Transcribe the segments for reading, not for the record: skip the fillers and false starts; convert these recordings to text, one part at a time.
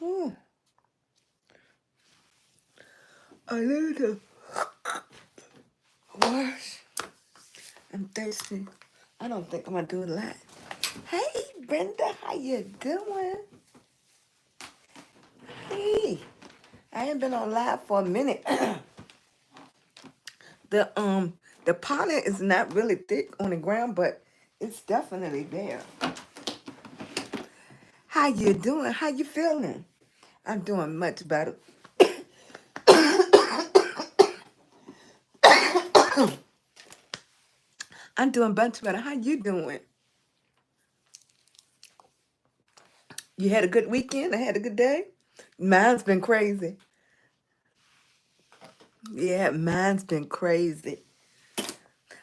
Oh, I need to wash. I'm thirsty. I don't think I'm gonna do a lot. Hey, Brenda, how you doing? Hey, I ain't been on live for a minute. the the pollen is not really thick on the ground, but it's definitely there. How you doing? How you feeling? I'm doing much better. I'm doing much better. How you doing? You had a good weekend? I had a good day? Mine's been crazy. Yeah, mine's been crazy.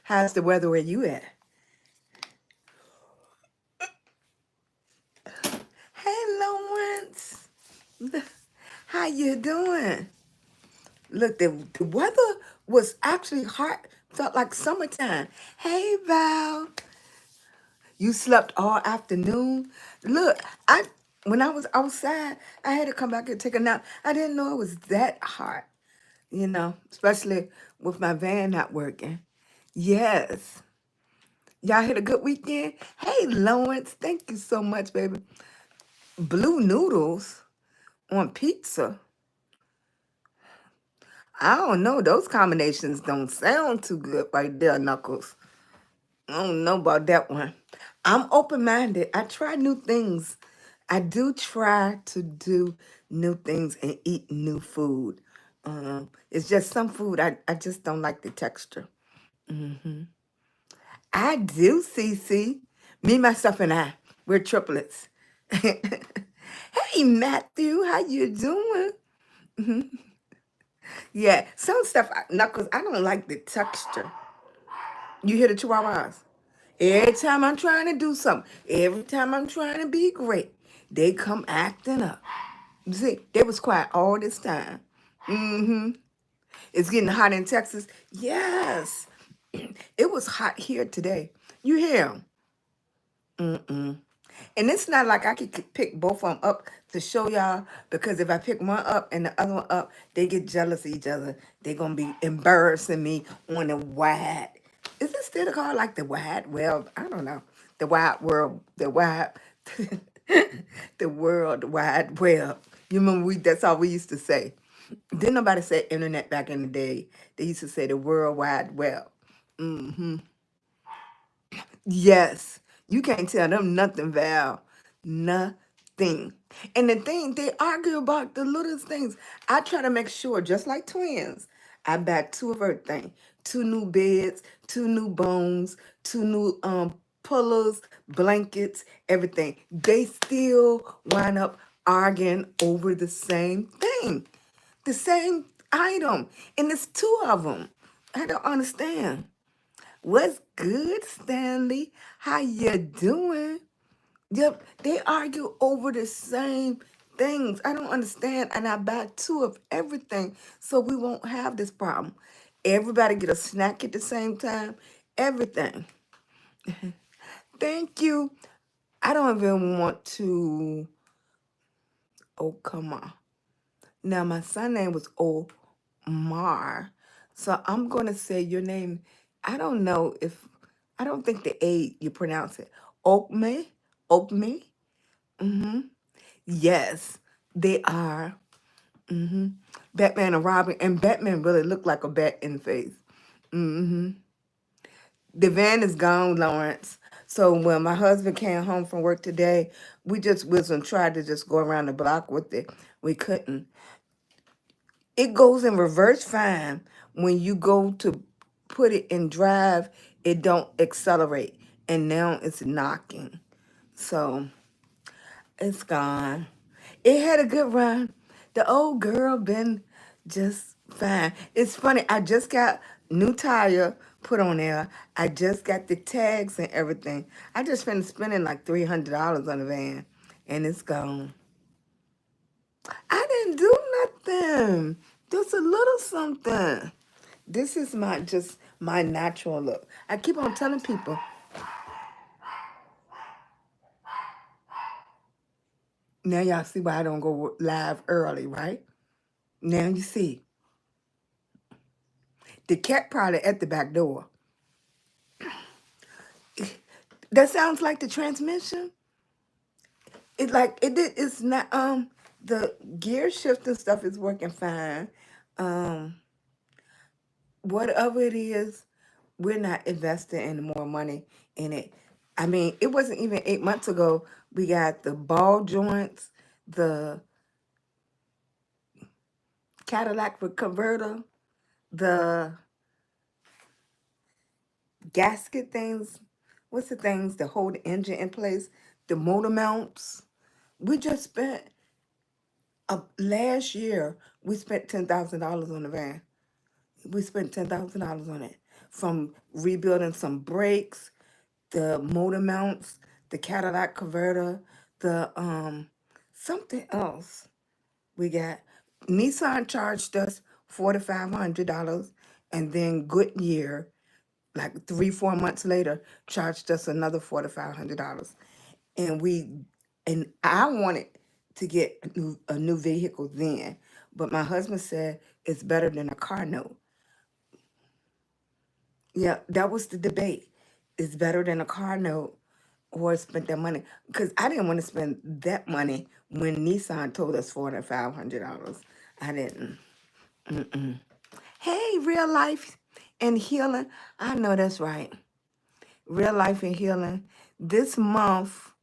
How's the weather where you at? Hey, Lawrence. How you doing? Look, the weather was actually hot. Felt like summertime. Hey, Val. You slept all afternoon. Look, when I was outside, I had to come back and take a nap. I didn't know it was that hot, especially with my van not working. Yes. Y'all had a good weekend? Hey, Lawrence, thank you so much, baby. Blue noodles on pizza. I don't know. Those combinations don't sound too good right there, Knuckles. I don't know about that one. I'm open-minded. I try new things. I do try to do new things and eat new food. It's just some food I just don't like the texture. I do, Cece. Me, myself, and I. We're triplets. Hey, Matthew, how you doing? Yeah, some stuff, Knuckles, I don't like the texture. You hear the chihuahuas? Every time I'm trying to do something, every time I'm trying to be great, they come acting up. See, they was quiet all this time. Mm-hmm. It's getting hot in Texas. Yes. It was hot here today. You hear 'em? Mm-mm. And it's not like I could pick both of them up to show y'all, because if I pick one up and the other one up, they get jealous of each other. They're going to be embarrassing me on the wide. Is it still called like the wide? Well, I don't know. The wide world, the wide, the world wide web. You remember that's all we used to say. Didn't nobody say internet back in the day. They used to say the world wide web. Mm-hmm. Yes, you can't tell them nothing, Val. Nothing. And the thing, they argue about the littlest things. I try to make sure, just like twins, I buy two of everything. Two new beds, two new bones, two new pillows, blankets, everything. They still wind up arguing over the same thing. The same item. And it's two of them. I don't understand. What's good, Stanley? How you doing? Yep, they argue over the same things. I don't understand, and I buy two of everything so we won't have this problem. Everybody get a snack at the same time. Everything. Thank you. I don't even want to. Oh, come on. Now, my son name was Omar. So I'm going to say your name. I don't know if, I don't think the A, you pronounce it. Okme? Okme? Mm-hmm. Yes, they are. Mm-hmm. Batman and Robin. And Batman really looked like a bat in the face. Mm-hmm. The van is gone, Lawrence. So when my husband came home from work today, we just was and tried to just go around the block with it. We couldn't. It goes in reverse fine. When you go to put it in drive, it don't accelerate. And now it's knocking. So it's gone. It had a good run. The old girl been just fine. It's funny, I just got new tire put on there. I just got the tags and everything. I just been spending like $300 on the van, and it's gone. I didn't do nothing. Just a little something. This is my my natural look. I keep on telling people, now y'all see why I don't go live early, right? Now you see. The cat probably at the back door. That sounds like the transmission. It's not the gear shift and stuff is working fine. Um Whatever it is, we're not investing any more money in it. I mean, it wasn't even 8 months ago. We got the ball joints, the Cadillac converter, the gasket things. What's the things that hold the engine in place? The motor mounts. We just spent last year. We spent $10,000 on the van. We spent $10,000 on it, from rebuilding some brakes, the motor mounts, the Cadillac converter, the something else we got. Nissan charged us $4,500, and then Goodyear, like 3-4 months later, charged us another $4,500. And I wanted to get a new vehicle then, but my husband said it's better than a car note. Yeah, that was the debate. It's better than a car note or spend that money. Because I didn't want to spend that money when Nissan told us $4,500. I didn't. Hey, real life and healing. I know that's right. Real life and healing. This month,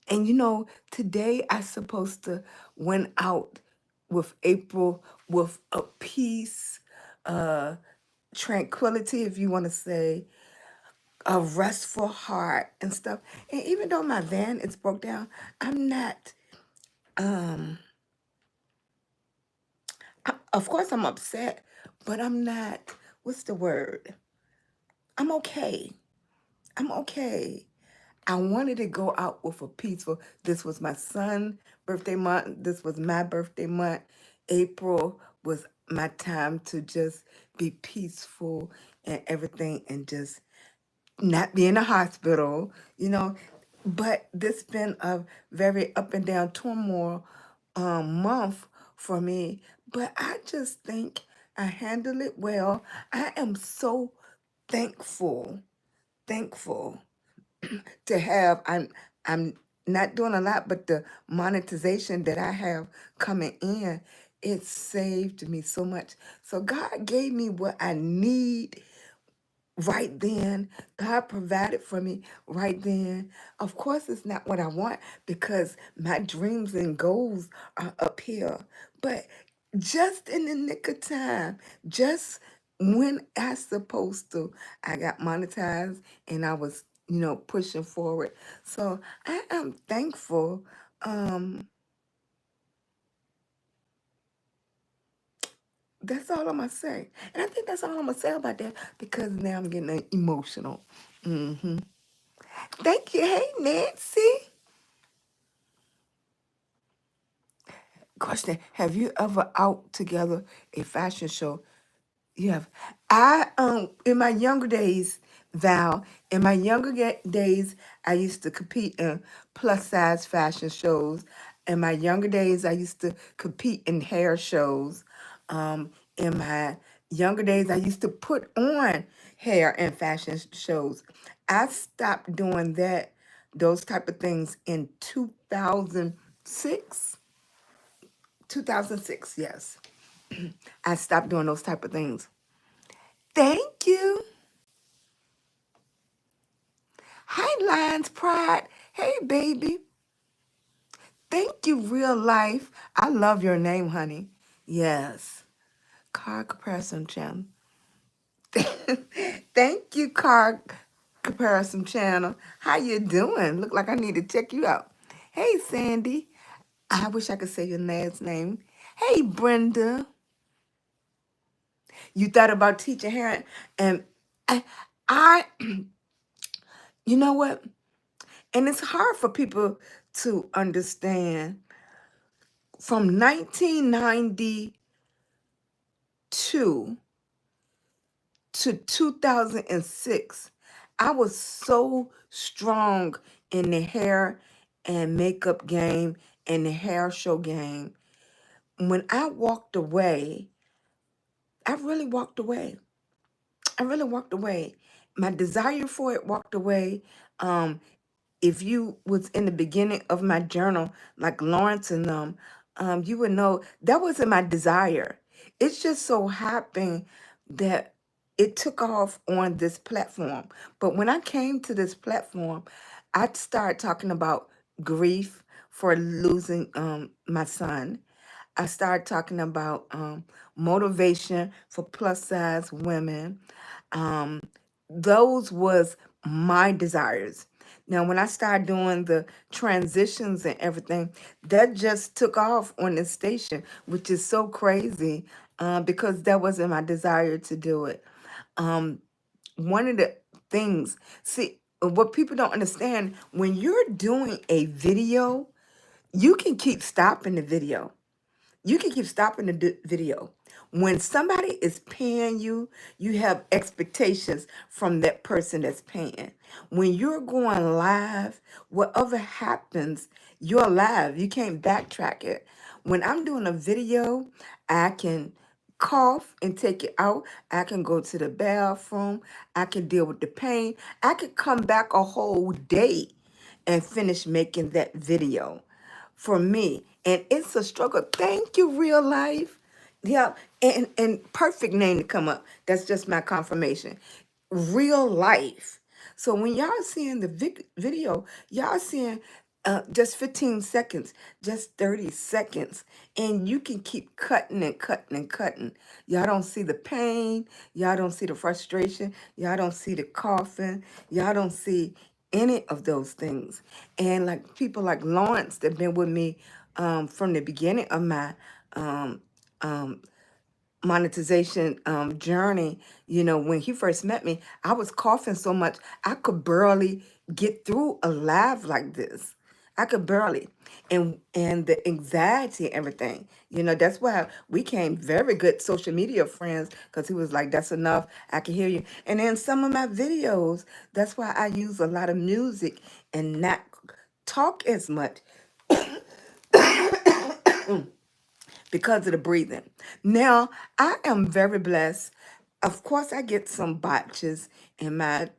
and today I supposed to went out with April with a peace, tranquility, if you want to say, a restful heart and stuff. And even though my van is broke down, I'm not. Um, of course, I'm upset, but I'm not. What's the word? I'm okay. I'm okay. I wanted to go out with a peaceful. This was my son's birthday month. This was my birthday month. April was my time to just be peaceful and everything, and just not be in a hospital. But this been a very up and down turmoil month for me. But I just think I handled it well. I am so thankful, thankful to have. I'm not doing a lot, but the monetization that I have coming in, it saved me so much. So God gave me what I need right then. God provided for me right then. Of course, it's not what I want, because my dreams and goals are up here. But just in the nick of time, just when I supposed to, I got monetized, and I was, pushing forward. So I am thankful. Um, that's all I'm gonna say. And I think that's all I'm gonna say about that, because now I'm getting emotional. Thank you. Hey, Nancy. Question: have you ever out together a fashion show? You have. I in my younger days, Val. In my younger days, I used to compete in plus size fashion shows. In my younger days, I used to compete in hair shows. In my younger days, I used to put on hair and fashion shows. I stopped doing those type of things in 2006. 2006, yes. I stopped doing those type of things. Thank you. Hi, Lions Pride. Hey, baby. Thank you, real life. I love your name, honey. Yes. Car comparison channel. Thank you, car comparison channel. How you doing? Look like I need to check you out. Hey, Sandy. I wish I could say your last name. Hey, Brenda. You thought about teaching hair, and I, I, you know what? And it's hard for people to understand. From 1992 to to 2006, I was so strong in the hair and makeup game and the hair show game. When I walked away, I really walked away. I really walked away. My desire for it walked away. Um, if you was in the beginning of my journal, like Lawrence and them, you would know that wasn't my desire. It's just so happened that it took off on this platform. But when I came to this platform, I started talking about grief for losing my son. I started talking about motivation for plus size women. Um, those was my desires. Now, when I started doing the transitions and everything, that just took off on this station, which is so crazy because that wasn't my desire to do it. Um, One of the things, see, what people don't understand, when you're doing a video, you can keep stopping the video. You can keep stopping the video. When somebody is paying you, you have expectations from that person that's paying. When you're going live, whatever happens, you're live. You can't backtrack it. When I'm doing a video, I can cough and take it out. I can go to the bathroom. I can deal with the pain. I could come back a whole day and finish making that video for me. And it's a struggle. Thank you, real life. Yeah, and perfect name to come up. That's just my confirmation. Real life. So when y'all seeing the video, y'all seeing just 15 seconds, just 30 seconds, and you can keep cutting and cutting and cutting. Y'all don't see the pain. Y'all don't see the frustration. Y'all don't see the coughing. Y'all don't see any of those things. And like people like Lawrence that been with me from the beginning of my um, um, monetization journey, when he first met me, I was coughing so much I could barely get through a live like this. I could barely. And the anxiety and everything. That's why we became very good social media friends because he was like, that's enough. I can hear you. And in some of my videos, that's why I use a lot of music and not talk as much because of the breathing. Now, I am very blessed. Of course, I get some botches in my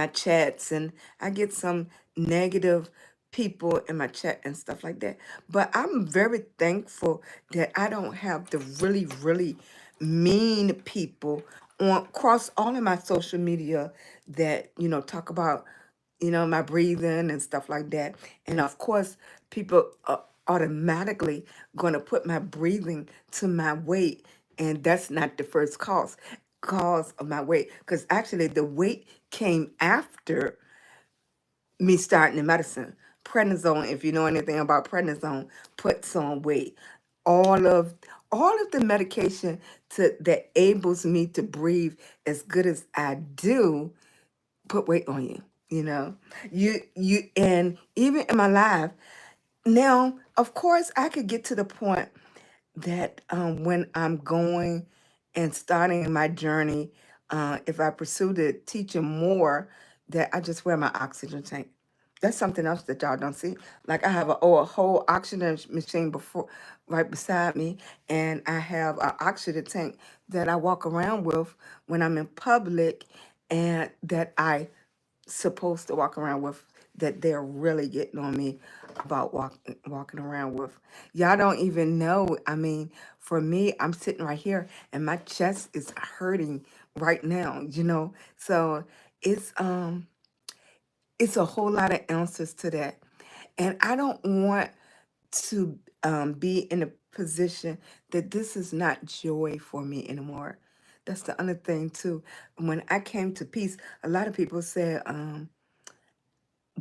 chats, and I get some negative people in my chat and stuff like that. But I'm very thankful that I don't have the really, really mean people on across all of my social media that, talk about, my breathing and stuff like that. And of course, people are automatically going to put my breathing to my weight. And that's not the first cause of my weight, because actually the weight came after me starting the medicine. Prednisone, if you know anything about prednisone, puts on weight. All of all of the medication that enables me to breathe as good as I do put weight on you. And even in my life now, of course, I could get to the point that when I'm going and starting my journey, if I pursue the teaching more, that I just wear my oxygen tank. That's something else that y'all don't see. Like I have a whole oxygen machine right beside me, and I have an oxygen tank that I walk around with when I'm in public, and that I supposed to walk around with, that they're really getting on me about walking around with. Y'all don't even know. I mean, for me, I'm sitting right here and my chest is hurting right now. So it's it's a whole lot of answers to that. And I don't want to be in a position that this is not joy for me anymore. That's the other thing too. When I came to peace, a lot of people said,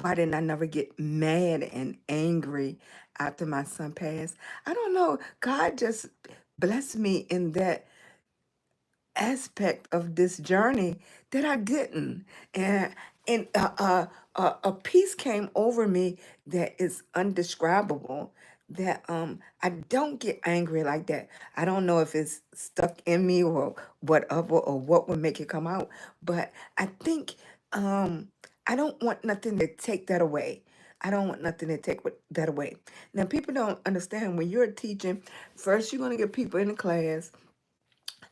why didn't I never get mad and angry after my son passed? I don't know. God just blessed me in that aspect of this journey that I didn't. And a peace came over me that is undescribable. that I don't get angry like that. I don't know if it's stuck in me or whatever or what would make it come out, but I think um I don't want nothing to take that away. I don't want nothing to take that away. Now people don't understand when you're teaching, first you're gonna get people in the class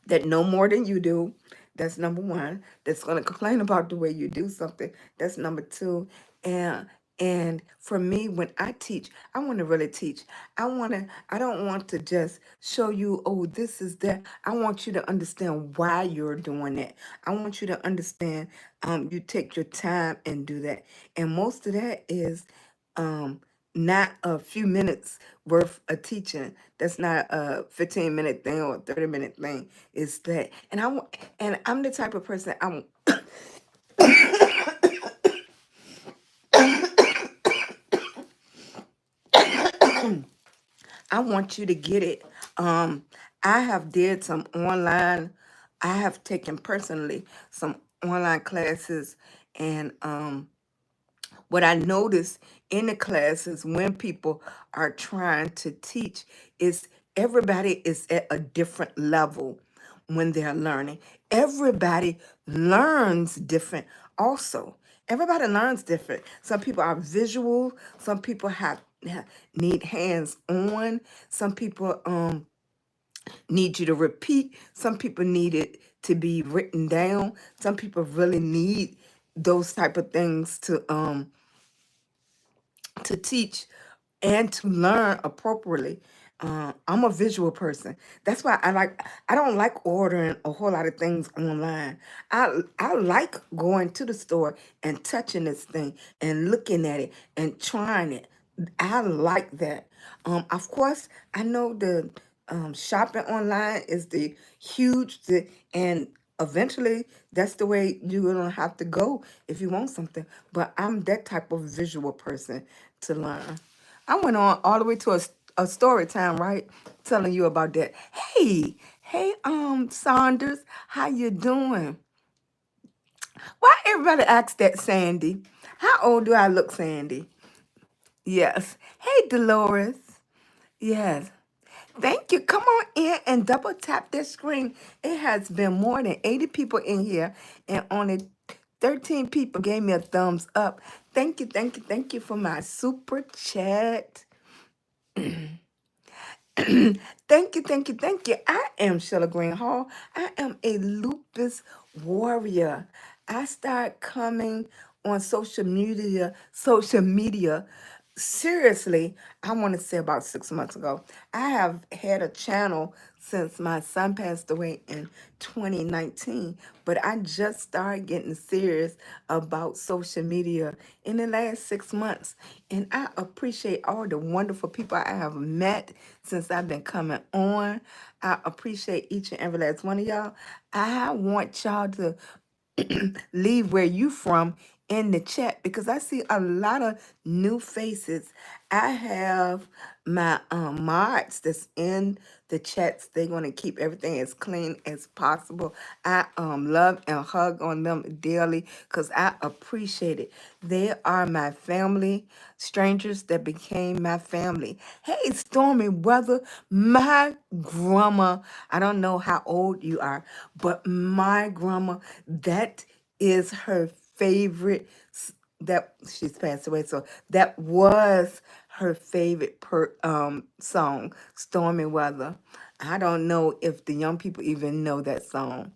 that know more than you do. That's number one. That's going to complain about the way you do something. That's number two. And for me, when I teach, I want to really teach. I don't want to just show you, oh, this is that. I want you to understand why you're doing that. I want you to understand you take your time and do that. And most of that is um not a few minutes worth of teaching. That's not a 15-minute thing or a 30-minute thing. It's that. And I'm the type of person I want you to get it. Um I have did some online, I have taken personally some online classes, and what I notice in the classes when people are trying to teach is everybody is at a different level when they're learning. Everybody learns different also. Everybody learns different. Some people are visual, some people need hands on, some people need you to repeat, some people need it to be written down, some people really need those type of things to teach and to learn appropriately. I'm a visual person. That's why I don't like ordering a whole lot of things online. I like going to the store and touching this thing and looking at it and trying it. I like that. Of course, I know the shopping online is and eventually that's the way you're gonna have to go if you want something. But I'm that type of visual person to learn. I went on all the way to a story time, right? Telling you about that. Hey, Saunders, how you doing? Why everybody asks that, Sandy? How old do I look, Sandy? Yes. Hey, Dolores. Yes. Thank you. Come on in and double tap this screen. It has been more than 80 people in here, and only 13 people gave me a thumbs up. Thank you for my super chat. Thank you. I am SheilagreenHall. I am a lupus warrior. I started coming on social media. Seriously, I want to say about 6 months ago. I have had a channel since my son passed away in 2019, but I just started getting serious about social media in the last 6 months. And I appreciate all the wonderful people I have met since I've been coming on. I appreciate each and every last one of y'all. I want y'all to leave where you from in the chat because I see a lot of new faces. I have my mods that's in the chats. They're gonna keep everything as clean as possible. I love and hug on them daily because I appreciate it. They are my family, strangers that became my family. Hey, stormy weather, my grandma. I don't know how old you are, but my grandma, that is her favorite that she's passed away, so that was her favorite song, Stormy Weather. I don't know if the young people even know that song.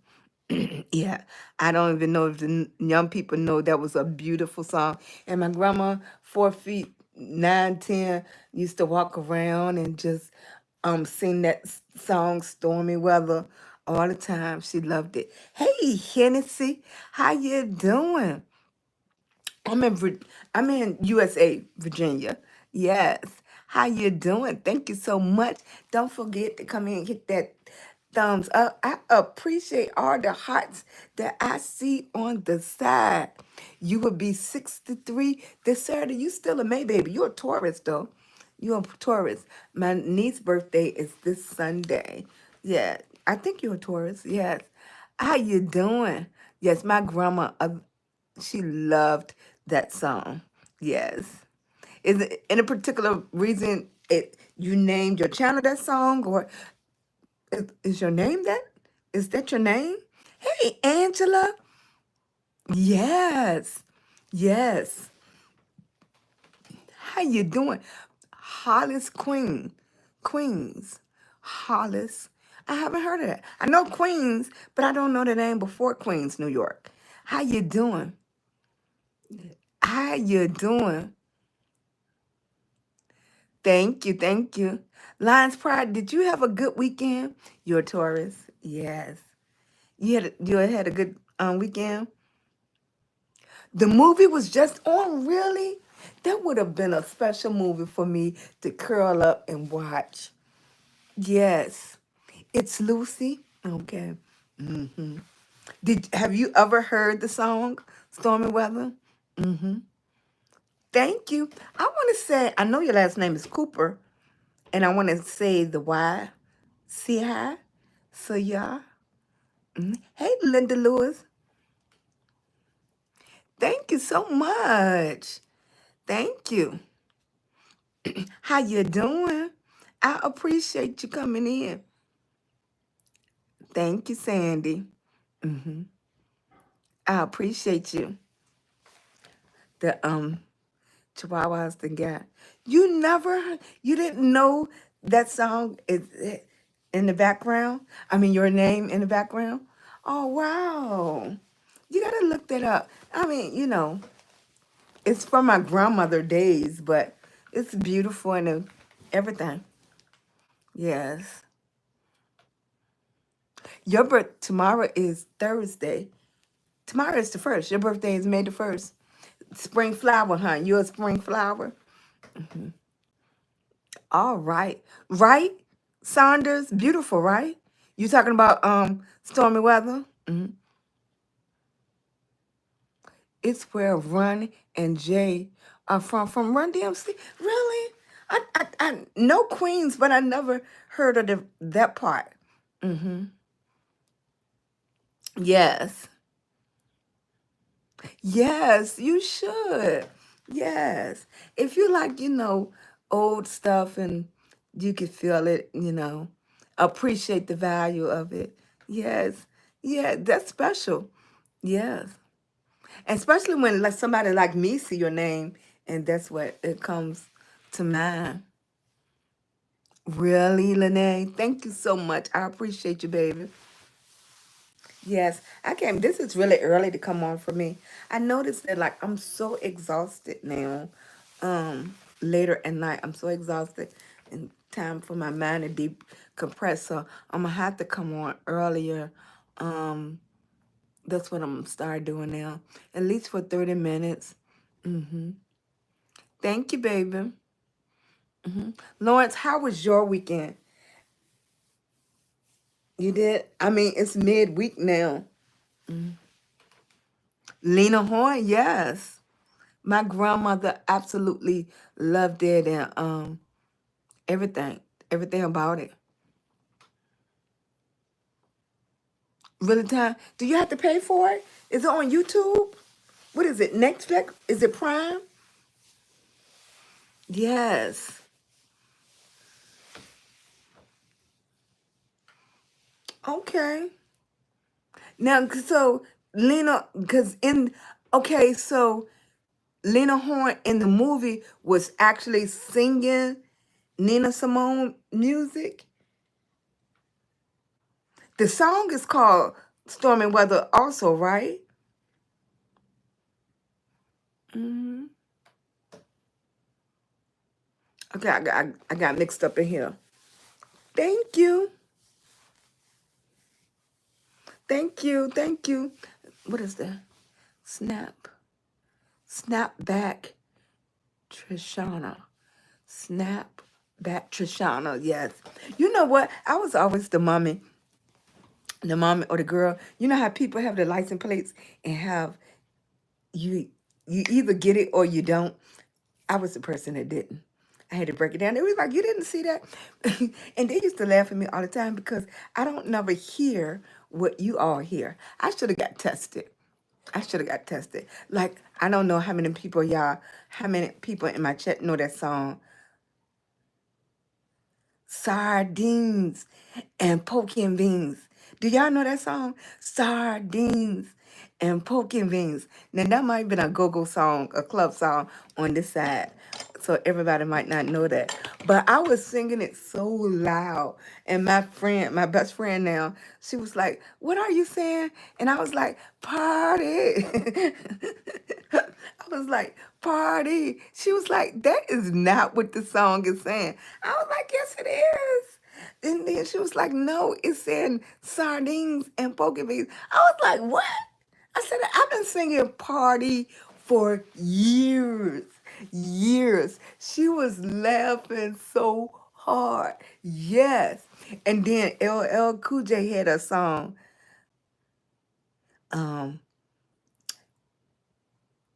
Yeah, I don't even know if the young people know that was a beautiful song. And my grandma, 4 feet 9, 10, used to walk around and just sing that song Stormy Weather all the time. She loved it. Hey, Hennessy, how you doing? I'm in USA, Virginia. Yes. How you doing? Thank you so much. Don't forget to come in and hit that thumbs up. I appreciate all the hearts that I see on the side. You will be 63 this Saturday. You still a May baby. You're a Taurus though. You're a Taurus. My niece's birthday is this Sunday. Yeah, I think you're a Taurus. Yes. How you doing? Yes, my grandma. She loved that song. Yes. Is it in a particular reason? You named your channel that song, or is your name that? Is that your name? Hey, Angela. Yes. Yes. How you doing? Hollis Queen. Queens. Hollis. I haven't heard of that. I know Queens, but I don't know the name before Queens, New York. How you doing? How you doing? Thank you, thank you. Lions Pride, did you have a good weekend? You're a Taurus. Yes. You had a good weekend? The movie was just on, really? That would have been a special movie for me to curl up and watch. Yes. It's Lucy. Okay. hmm have you ever heard the song Stormy Weather? hmm Thank you. I want to say, I know your last name is Cooper, and I want to say the Y. See hi. So yeah. Hey, Linda Lewis. Thank you so much. Thank you. How you doing? I appreciate you coming in. Thank you, Sandy. hmm I appreciate you. The Chihuahuas the guy. You didn't know that song is in the background? I mean, your name in the background? Oh, wow. You got to look that up. I mean, it's from my grandmother days, but it's beautiful and everything. Yes. Your birth tomorrow is Thursday. Tomorrow is the first. Your birthday is May the 1st. Spring flower, huh? You're a spring flower? All right. Right? Saunders, beautiful, right? You talking about stormy weather? It's where Run and Jay are from Run DMC. Really? I know Queens, but I never heard of that part. Yes. Yes, you should. Yes. If you like, old stuff and you can feel it, appreciate the value of it. Yes. Yeah, that's special. Yes. And especially when like somebody like me see your name and that's what it comes to mind. Really, Lene? Thank you so much. I appreciate you, baby. Yes, I came. This is really early to come on for me. I noticed that like I'm so exhausted now. Later at night, I'm so exhausted and time for my mind to decompress. So I'm gonna have to come on earlier. Um, that's what I'm gonna start doing now. At least for 30 minutes. Thank you, baby. Lawrence, how was your weekend? You did? I mean, it's midweek now. Lena Horne, yes. My grandmother absolutely loved it and everything, everything about it. Really time? Do you have to pay for it? Is it on YouTube? What is it? Netflix? Is it Prime? Yes. Okay. Now, so Lena, so Lena Horne in the movie was actually singing Nina Simone music. The song is called Stormy Weather also, right? hmm Okay, I got mixed up in here. Thank you. Thank you. Thank you. What is that? Snap. Snap back, Trishana. Snap back, Trishana. Yes. You know what? I was always the mommy or the girl. You know how people have the license plates and have you you either get it or you don't. I was the person that didn't. I had to break it down. It was like, you didn't see that? And they used to laugh at me all the time because I don't never hear what you all hear. I should have got tested. I should have got tested. Like, I don't know how many people in my chat know that song. sardines and poke and beans. Do y'all know that song? Sardines and poke and beans. Now that might have been a go-go song, a club song on this side. So everybody might not know that. But I was singing it so loud. And my friend, my best friend now, she was like, "What are you saying?" And I was like, "Party." I was like, "Party." She was like, "That is not what the song is saying." I was like, "Yes, it is." And then she was like, "No, it's saying sardines and poke beans." I was like, "What?" I said, "I've been singing party for years, years." She was laughing so hard. Yes. And then LL Cool J had a song, um,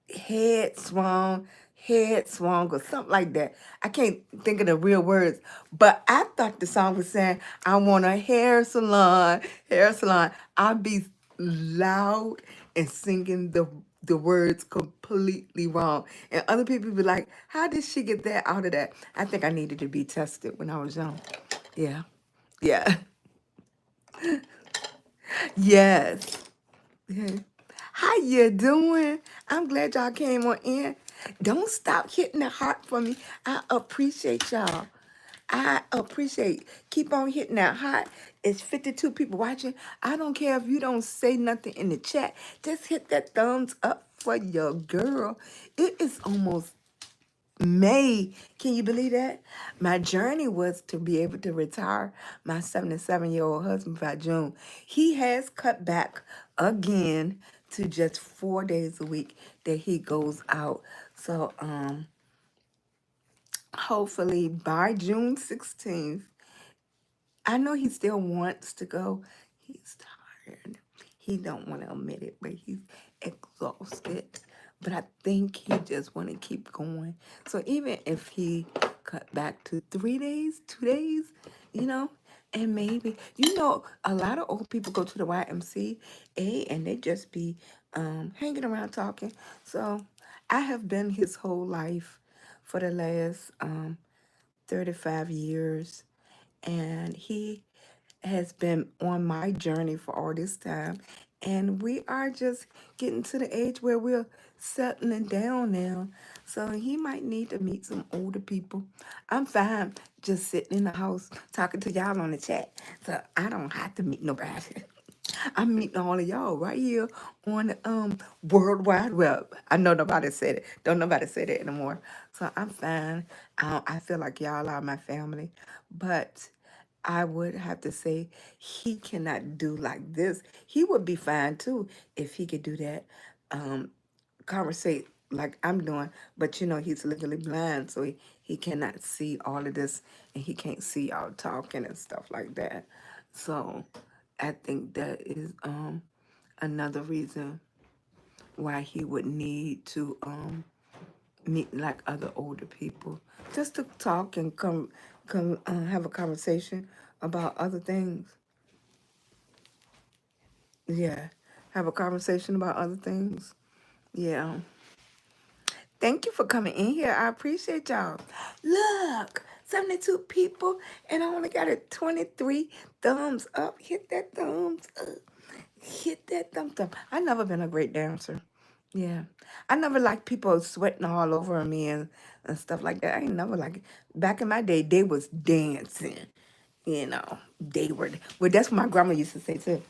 head swung, or something like that. I can't think of the real words, but I thought the song was saying, "I want a hair salon, hair salon." I'd be loud and singing the words completely wrong. And other people be like, "How did she get that out of that?" I think I needed to be tested when I was young. Yeah. Yeah. Yes. Yeah. How you doing? I'm glad y'all came on in. Don't stop hitting the heart for me. I appreciate y'all. I appreciate. Keep on hitting that heart. It's 52 people watching. I don't care if you don't say nothing in the chat. Just hit that thumbs up for your girl. It is almost May. Can you believe that? My journey was to be able to retire my 77-year-old husband by June. He has cut back again to just 4 days a week that he goes out. So hopefully by June 16th, I know he still wants to go. He's tired. He don't want to admit it, but he's exhausted. But I think he just want to keep going. So even if he cut back to 3 days, 2 days, you know, and maybe, a lot of old people go to the YMCA and they just be hanging around talking. So I have been his whole life for the last 35 years, and he has been on my journey for all this time. And we are just getting to the age where we're settling down now. So he might need to meet some older people. I'm fine just sitting in the house talking to y'all on the chat. So I don't have to meet nobody. I'm meeting all of y'all right here on the World Wide Web. I know nobody said it. Don't nobody say that anymore. So I'm fine. I feel like y'all are my family. But I would have to say he cannot do like this. He would be fine too if he could do that. Conversate like I'm doing, but he's legally blind, so he cannot see all of this, and he can't see y'all talking and stuff like that. So I think that is another reason why he would need to meet like other older people, just to talk and come have a conversation about other things. Yeah, have a conversation about other things. Yeah. Thank you for coming in here. I appreciate y'all. Look, 72 people, and I only got a 23 thumbs up. Hit that thumbs up. Hit that thumbs up. I've never been a great dancer. Yeah. I never liked people sweating all over me and stuff like that. I ain't never like it. Back in my day, they was dancing. They were. Well, that's what my grandma used to say too.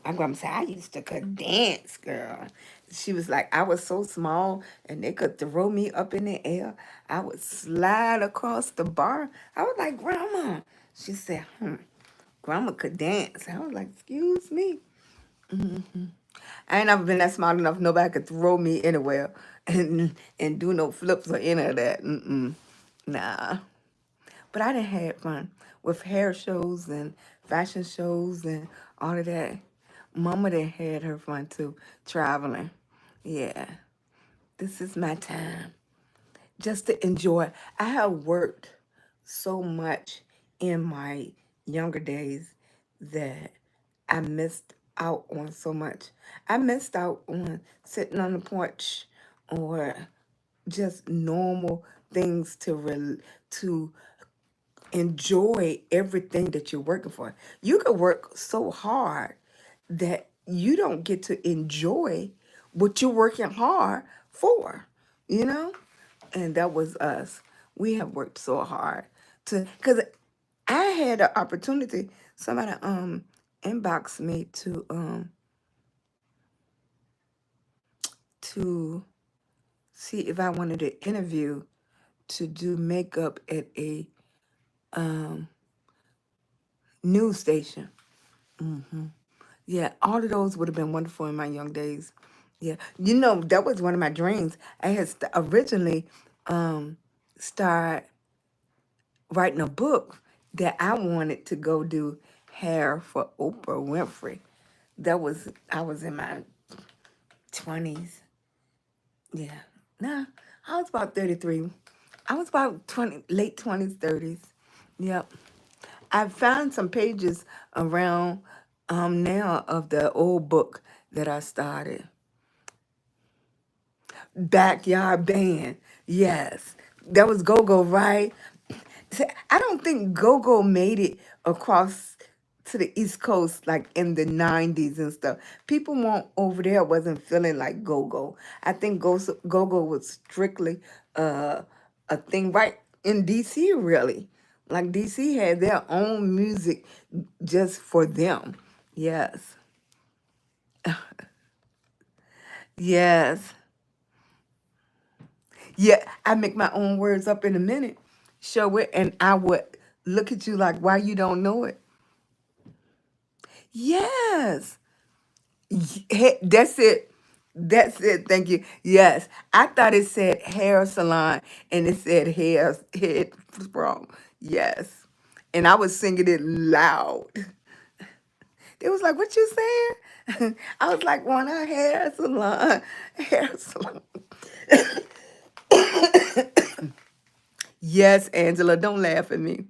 My grandma said, "I used to could dance, girl." She was like, I was so small and they could throw me up in the air. I would slide across the bar. I was like, "Grandma." She said, "Grandma could dance." I was like, "Excuse me." I ain't never been that smart enough nobody could throw me anywhere and do no flips or any of that. Nah. But I done had fun with hair shows and fashion shows and all of that. Mama done had her fun too, traveling. Yeah, this is my time just to enjoy. I have worked so much in my younger days that I missed out on so much. I missed out on sitting on the porch or just normal things to enjoy everything that you're working for. You could work so hard that you don't get to enjoy what you're working hard for, you know? And that was us. We have worked so hard to, because I had an opportunity, somebody inboxed me to see if I wanted to interview to do makeup at a um news station. Yeah, all of those would have been wonderful in my young days. Yeah, that was one of my dreams. I had originally started writing a book that I wanted to go do hair for Oprah Winfrey. I was in my 20s. Yeah, nah, I was about 33. I was about 20, late 20s, 30s. Yep. I found some pages around now of the old book that I started. Backyard Band. Yes. That was Go-Go, right? See, I don't think Go-Go made it across to the East Coast like in the 90s and stuff. People over there wasn't feeling like Go-Go. I think Go-Go was strictly uh, a thing right in DC, really. Like DC had their own music just for them. Yes. Yes. Yeah, I make my own words up in a minute. Show it, and I would look at you like, why you don't know it? Yes. That's it. That's it. Thank you. Yes. I thought it said hair salon and it said head sprung. Yes. And I was singing it loud. They was like, what you saying? I was like, want a hair salon. Hair salon. Yes, Angela, don't laugh at me.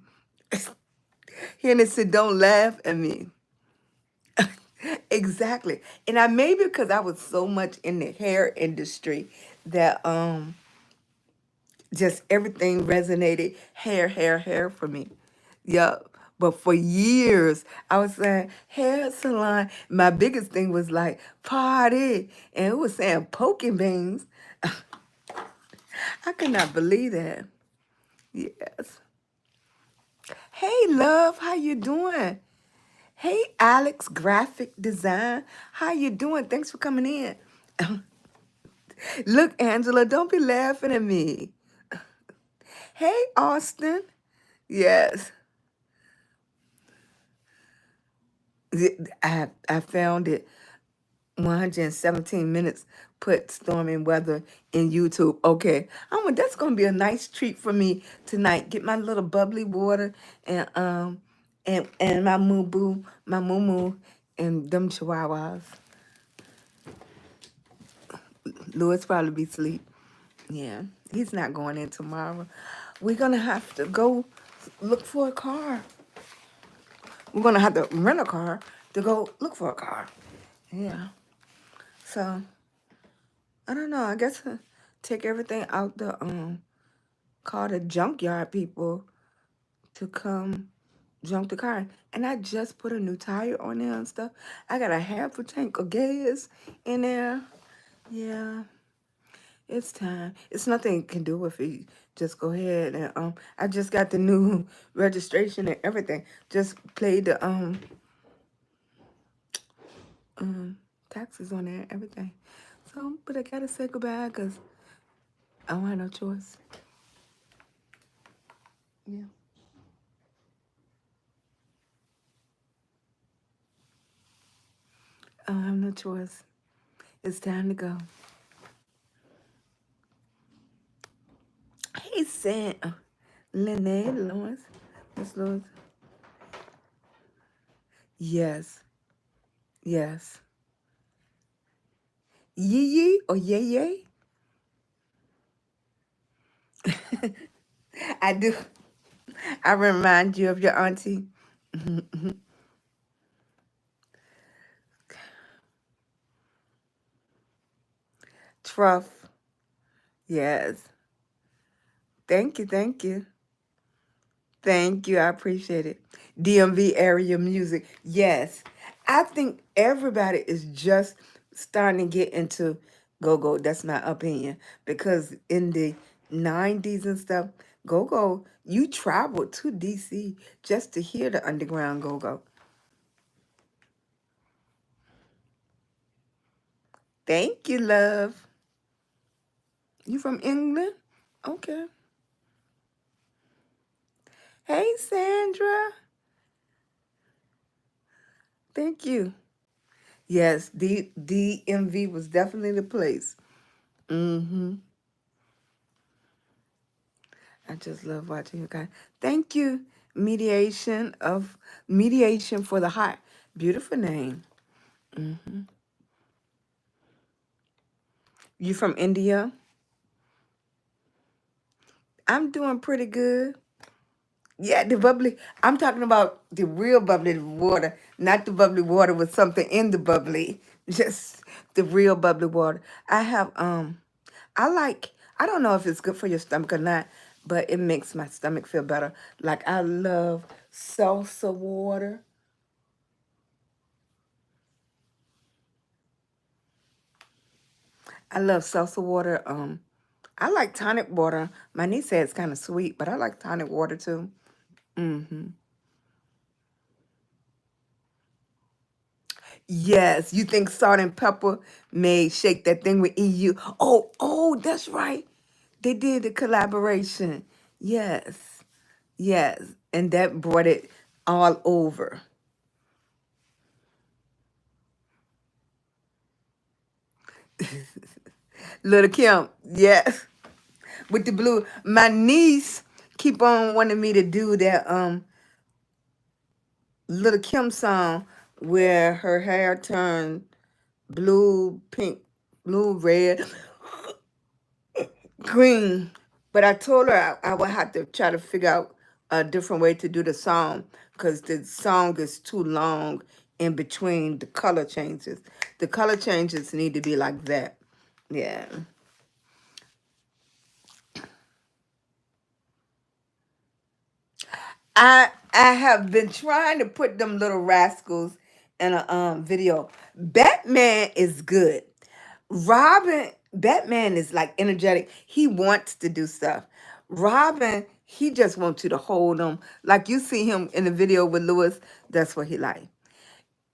Henny said, don't laugh at me. Exactly. And I maybe because I was so much in the hair industry that just everything resonated hair for me. Yup. But for years I was saying hair salon. My biggest thing was like party. And it was saying poking beans. I could not believe that. Yes. Hey love, how you doing? Hey Alex, graphic design. How you doing? Thanks for coming in. Look, Angela, don't be laughing at me. Hey, Austin. Yes, I found it. 117 minutes. Put storming weather in YouTube. Okay, that's gonna be a nice treat for me tonight. Get my little bubbly water and my moo moo, and them chihuahuas. Louis probably be asleep. Yeah, he's not going in tomorrow. We're gonna have to go look for a car. We're gonna have to rent a car to go look for a car. Yeah. So I don't know. I guess take everything out the call the junkyard people to come junk the car. And I just put a new tire on there and stuff. I got a half a tank of gas in there. Yeah. It's time. It's nothing you can do with it. Just go ahead and I just got the new registration and everything. Just play the taxes on there and everything. So, but I gotta say goodbye because I don't have no choice. Yeah. I don't have no choice. It's time to go. Hey, Sam. Lynette Lawrence. Miss Lawrence. Yes. Yes. Yee yee or yay yay? I do. I remind you of your auntie. Truff. Yes. Thank you. Thank you. Thank you. I appreciate it. DMV area music. Yes. I think everybody is just starting to get into go-go. That's my opinion. Because in the 90s and stuff, go-go, you traveled to DC just to hear the underground go-go. Thank you, love. You from England? Okay. Hey, Sandra. Thank you. Yes, DMV was definitely the place. Mm-hmm. I just love watching you guys. Thank you, mediation for the heart. Beautiful name. You from India? I'm doing pretty good. Yeah, the bubbly. I'm talking about the real bubbly water, not the bubbly water with something in the bubbly. Just the real bubbly water. I like. I don't know if it's good for your stomach or not, but it makes my stomach feel better. Like I love salsa water. I love salsa water. I like tonic water. My niece said it's kind of sweet, but I like tonic water too. Hmm. Yes, you think salt and pepper may shake that thing with EU? Oh, that's right. They did the collaboration. Yes, yes, and that brought it all over. Little Kim, yes, with the blue. My niece keep on wanting me to do that. Little Kim song where her hair turned blue, pink, blue, red, green. But I told her I would have to try to figure out a different way to do the song because the song is too long in between the color changes. The color changes need to be like that. Yeah. I have been trying to put them little rascals in a video. Batman is good. Batman is like energetic. He wants to do stuff. Robin, he just wants you to hold him. Like you see him in the video with Lewis, that's what he like.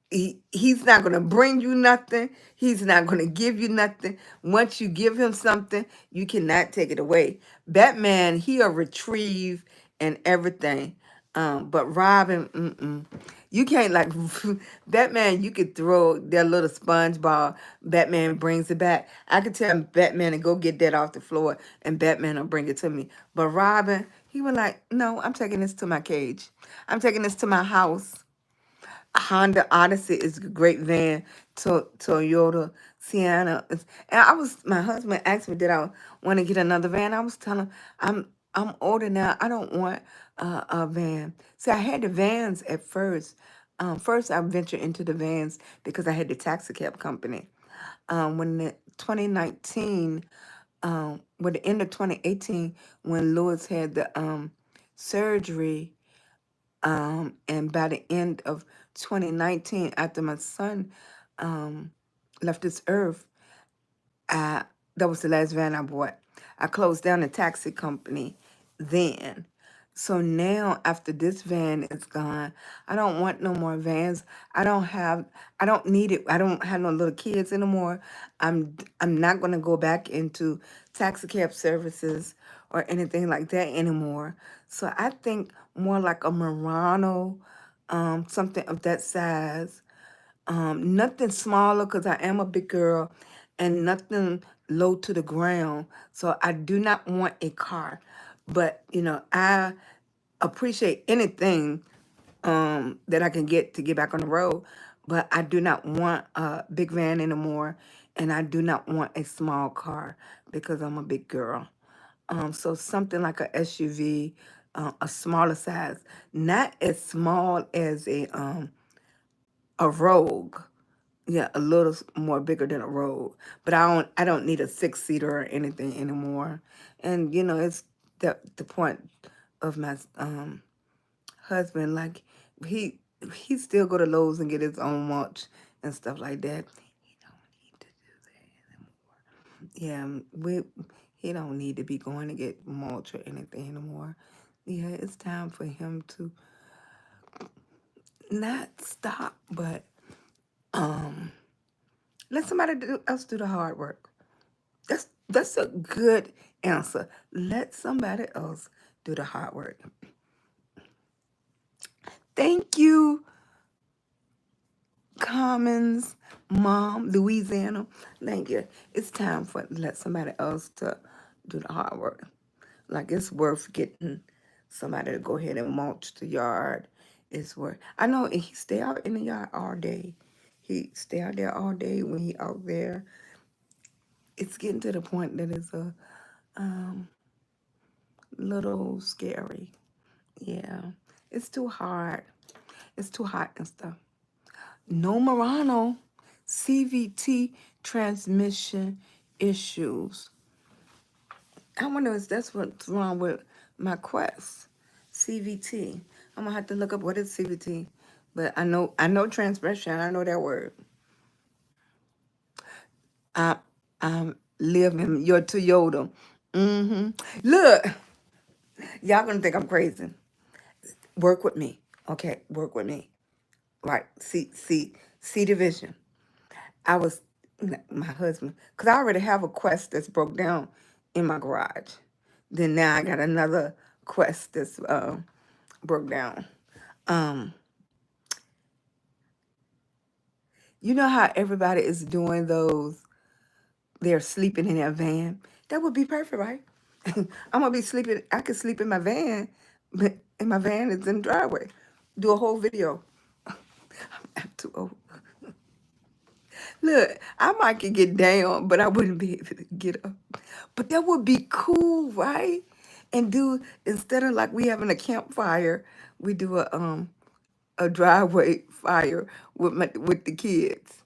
He's not going to bring you nothing. He's not going to give you nothing. Once you give him something, you cannot take it away. Batman, he'll retrieve and everything. But Robin, you can't like Batman. You could throw that little sponge ball. Batman brings it back. I could tell Batman to go get that off the floor, and Batman will bring it to me. But Robin, he was like, "No, I'm taking this to my cage. I'm taking this to my house." Honda Odyssey is a great van. Toyota Sienna. And my husband asked me, did I want to get another van? I was telling him, I'm older now. I don't want a van. See, I had the vans at first. First, I ventured into the vans because I had the taxi cab company. When the 2019, with the end of 2018, when Lewis had the surgery, and by the end of 2019, after my son um, left this earth, I, that was the last van I bought. I closed down the taxi company then. So now, after this van is gone, I don't want no more vans. I don't need it. I don't have no little kids anymore. I'm not going to go back into taxi cab services or anything like that anymore. So I think more like a Murano, something of that size, nothing smaller because I am a big girl, and nothing low to the ground. So I do not want a car. But, I appreciate anything that I can get to get back on the road. But I do not want a big van anymore. And I do not want a small car because I'm a big girl. So something like a SUV, a smaller size, not as small as a Rogue. Yeah, a little more bigger than a Rogue, but I don't need a six-seater or anything anymore. And it's the point of my husband, like he he still go to Lowe's and get his own mulch and stuff like that. He don't need to do that. Yeah, he don't need to be going to get mulch or anything anymore. Yeah, it's time for him to not stop, but let somebody else do the hard work. That's a good answer. Let somebody else do the hard work. Thank you, Commons Mom, Louisiana. Thank you. It's time for let somebody else to do the hard work. Like it's worth getting somebody to go ahead and mulch the yard. It's worth. I know he stay out in the yard all day. He stay out there all day when he out there. It's getting to the point that it's a little scary. Yeah, it's too hard. It's too hot and stuff. No Murano, CVT transmission issues. I wonder if that's what's wrong with my Quest. CVT. I'm gonna have to look up what is CVT. But I know transmission. I know that word. I live in your Toyota. Look, y'all gonna think I'm crazy. Work with me. Okay, work with me. Right. See division. I was my husband, because I already have a Quest that's broke down in my garage. Then now I got another Quest that's broke down. Um, you know how everybody is doing those? They're sleeping in their van. That would be perfect, right? I'm gonna be sleeping. I could sleep in my van, but and my van is in the driveway. Do a whole video. I'm too old. Look, I might could get down, but I wouldn't be able to get up. But that would be cool, right? And do instead of like we having a campfire, we do a driveway fire with the kids.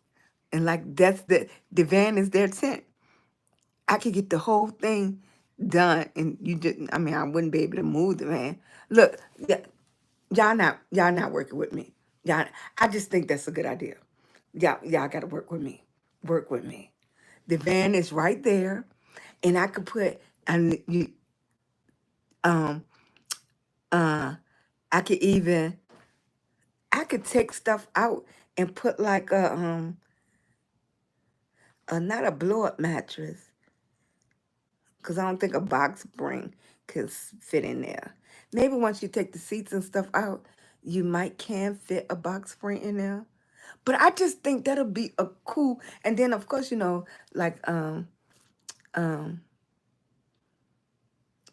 And like that's the van is their tent. I could get the whole thing done and you didn't I mean I wouldn't be able to move the van. Look, y'all not working with me. Y'all I just think that's a good idea. Y'all gotta work with me. Work with me. The van is right there, and I could put and you um I could even I could take stuff out and put like a not a blow up mattress because I don't think a box spring could fit in there. Maybe once you take the seats and stuff out, you might can fit a box spring in there. But I just think that'll be a cool. And then of course like um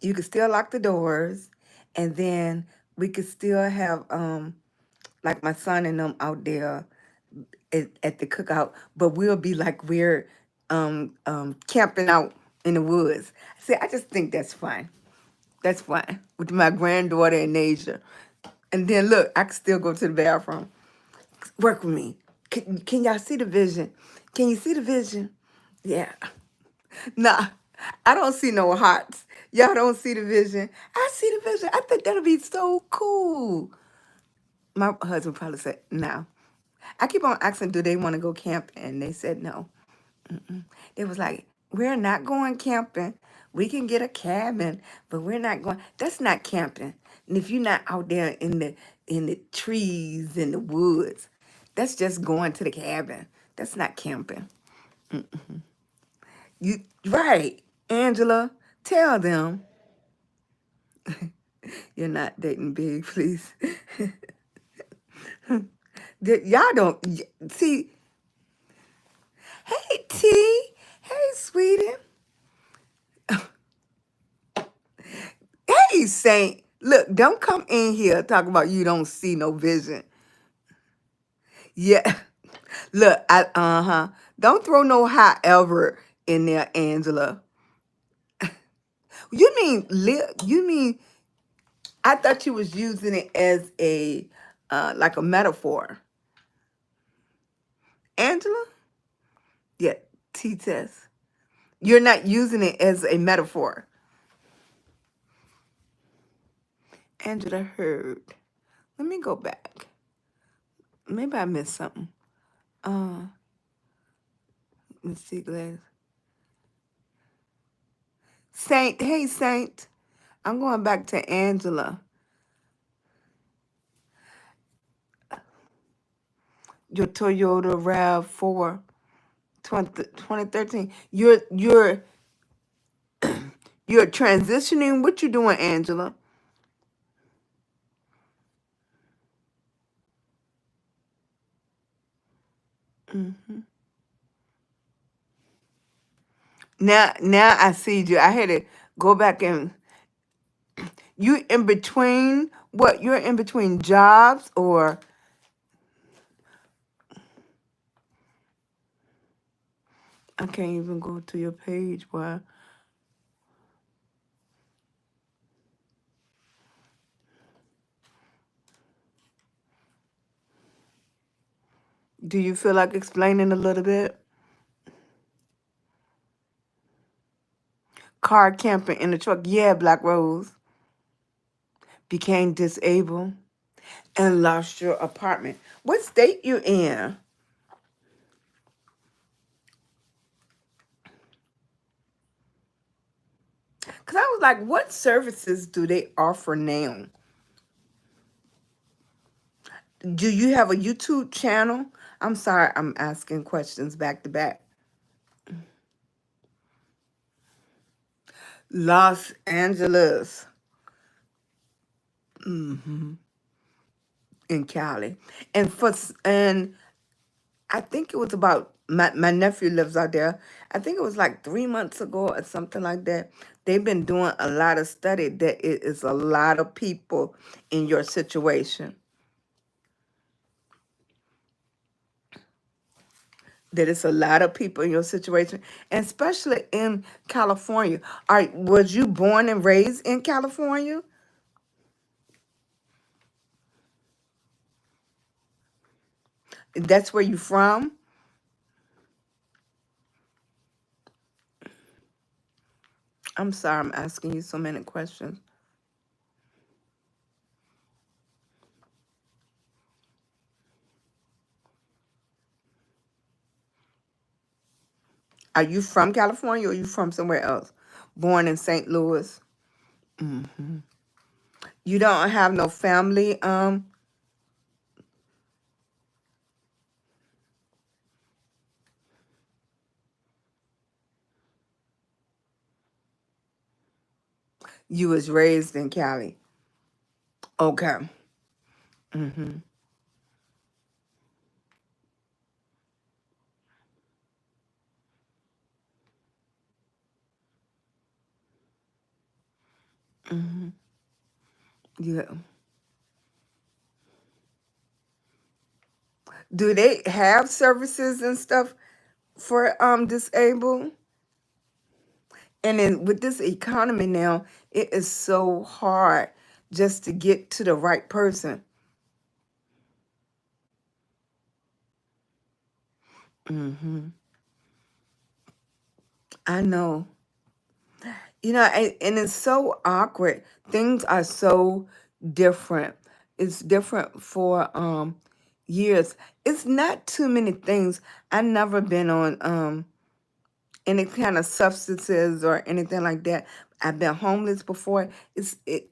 you could still lock the doors, and then we could still have like my son and them out there at the cookout, but we'll be like we're camping out in the woods. See, I just think that's fine. That's fine with my granddaughter and Asia. And then look, I can still go to the bathroom. Work with me. Can y'all see the vision? Can you see the vision? Yeah. Nah, I don't see no hearts. Y'all don't see the vision. I see the vision. I think that'll be so cool. My husband probably said no. I keep on asking, do they want to go camping? And they said no. They was like, we're not going camping. We can get a cabin, but we're not going. That's not camping. And if you're not out there in the trees in the woods, that's just going to the cabin. That's not camping. You right, Angela. Tell them you're not dating big, please. Y'all don't see. Hey T, hey sweetie. Hey Saint. Look, don't come in here talking about you don't see no vision. Yeah. Look, Don't throw no however in there, Angela. You mean I thought you was using it as a like a metaphor. Angela? Yeah, T-test. You're not using it as a metaphor. Angela heard. Let me go back. Maybe I missed something. Uh, let's see, Gladys. Saint, hey Saint. I'm going back to Angela. Your Toyota RAV4 2013. You're transitioning. What you doing, Angela? Hmm. Now I see you. I had to go back and you in between what? You're in between jobs, or I can't even go to your page. Why? Do you feel like explaining a little bit? Car camping in the truck. Yeah, Black Rose. Became disabled and lost your apartment. What state you in? Because I was like, what services do they offer now? Do you have a YouTube channel? I'm sorry, I'm asking questions back to back. Los Angeles. Hmm. In Cali. And I think it was about my nephew lives out there. I think it was like 3 months ago or something like that. They've been doing a lot of study that it is a lot of people in your situation. That it's a lot of people in your situation, and especially in California. Was you born and raised in California? That's where you from? I'm sorry, I'm asking you so many questions. Are you from California or are you from somewhere else? Born in St. Louis. Hmm. You don't have no family. You was raised in Cali. Okay. Hmm. Hmm. Yeah. Do they have services and stuff for disabled? And then with this economy now, it is so hard just to get to the right person. Hmm. I know. And it's so awkward. Things are so different. It's different for years. It's not too many things. I never been on any kind of substances or anything like that. I've been homeless before.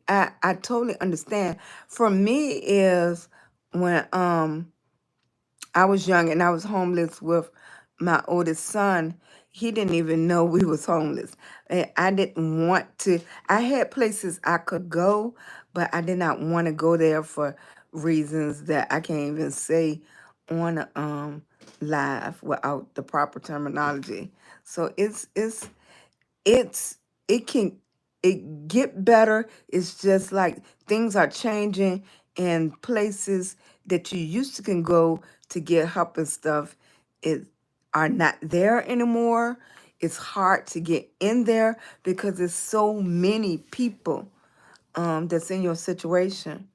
I totally understand. For me is when I was young and I was homeless with my oldest son. He didn't even know we was homeless. And I didn't want to. I had places I could go, but I did not want to go there for reasons that I can't even say on live without the proper terminology. So it's it can it get better. It's just like things are changing, and places that you used to can go to get help and stuff it are not there anymore. It's hard to get in there because there's so many people that's in your situation.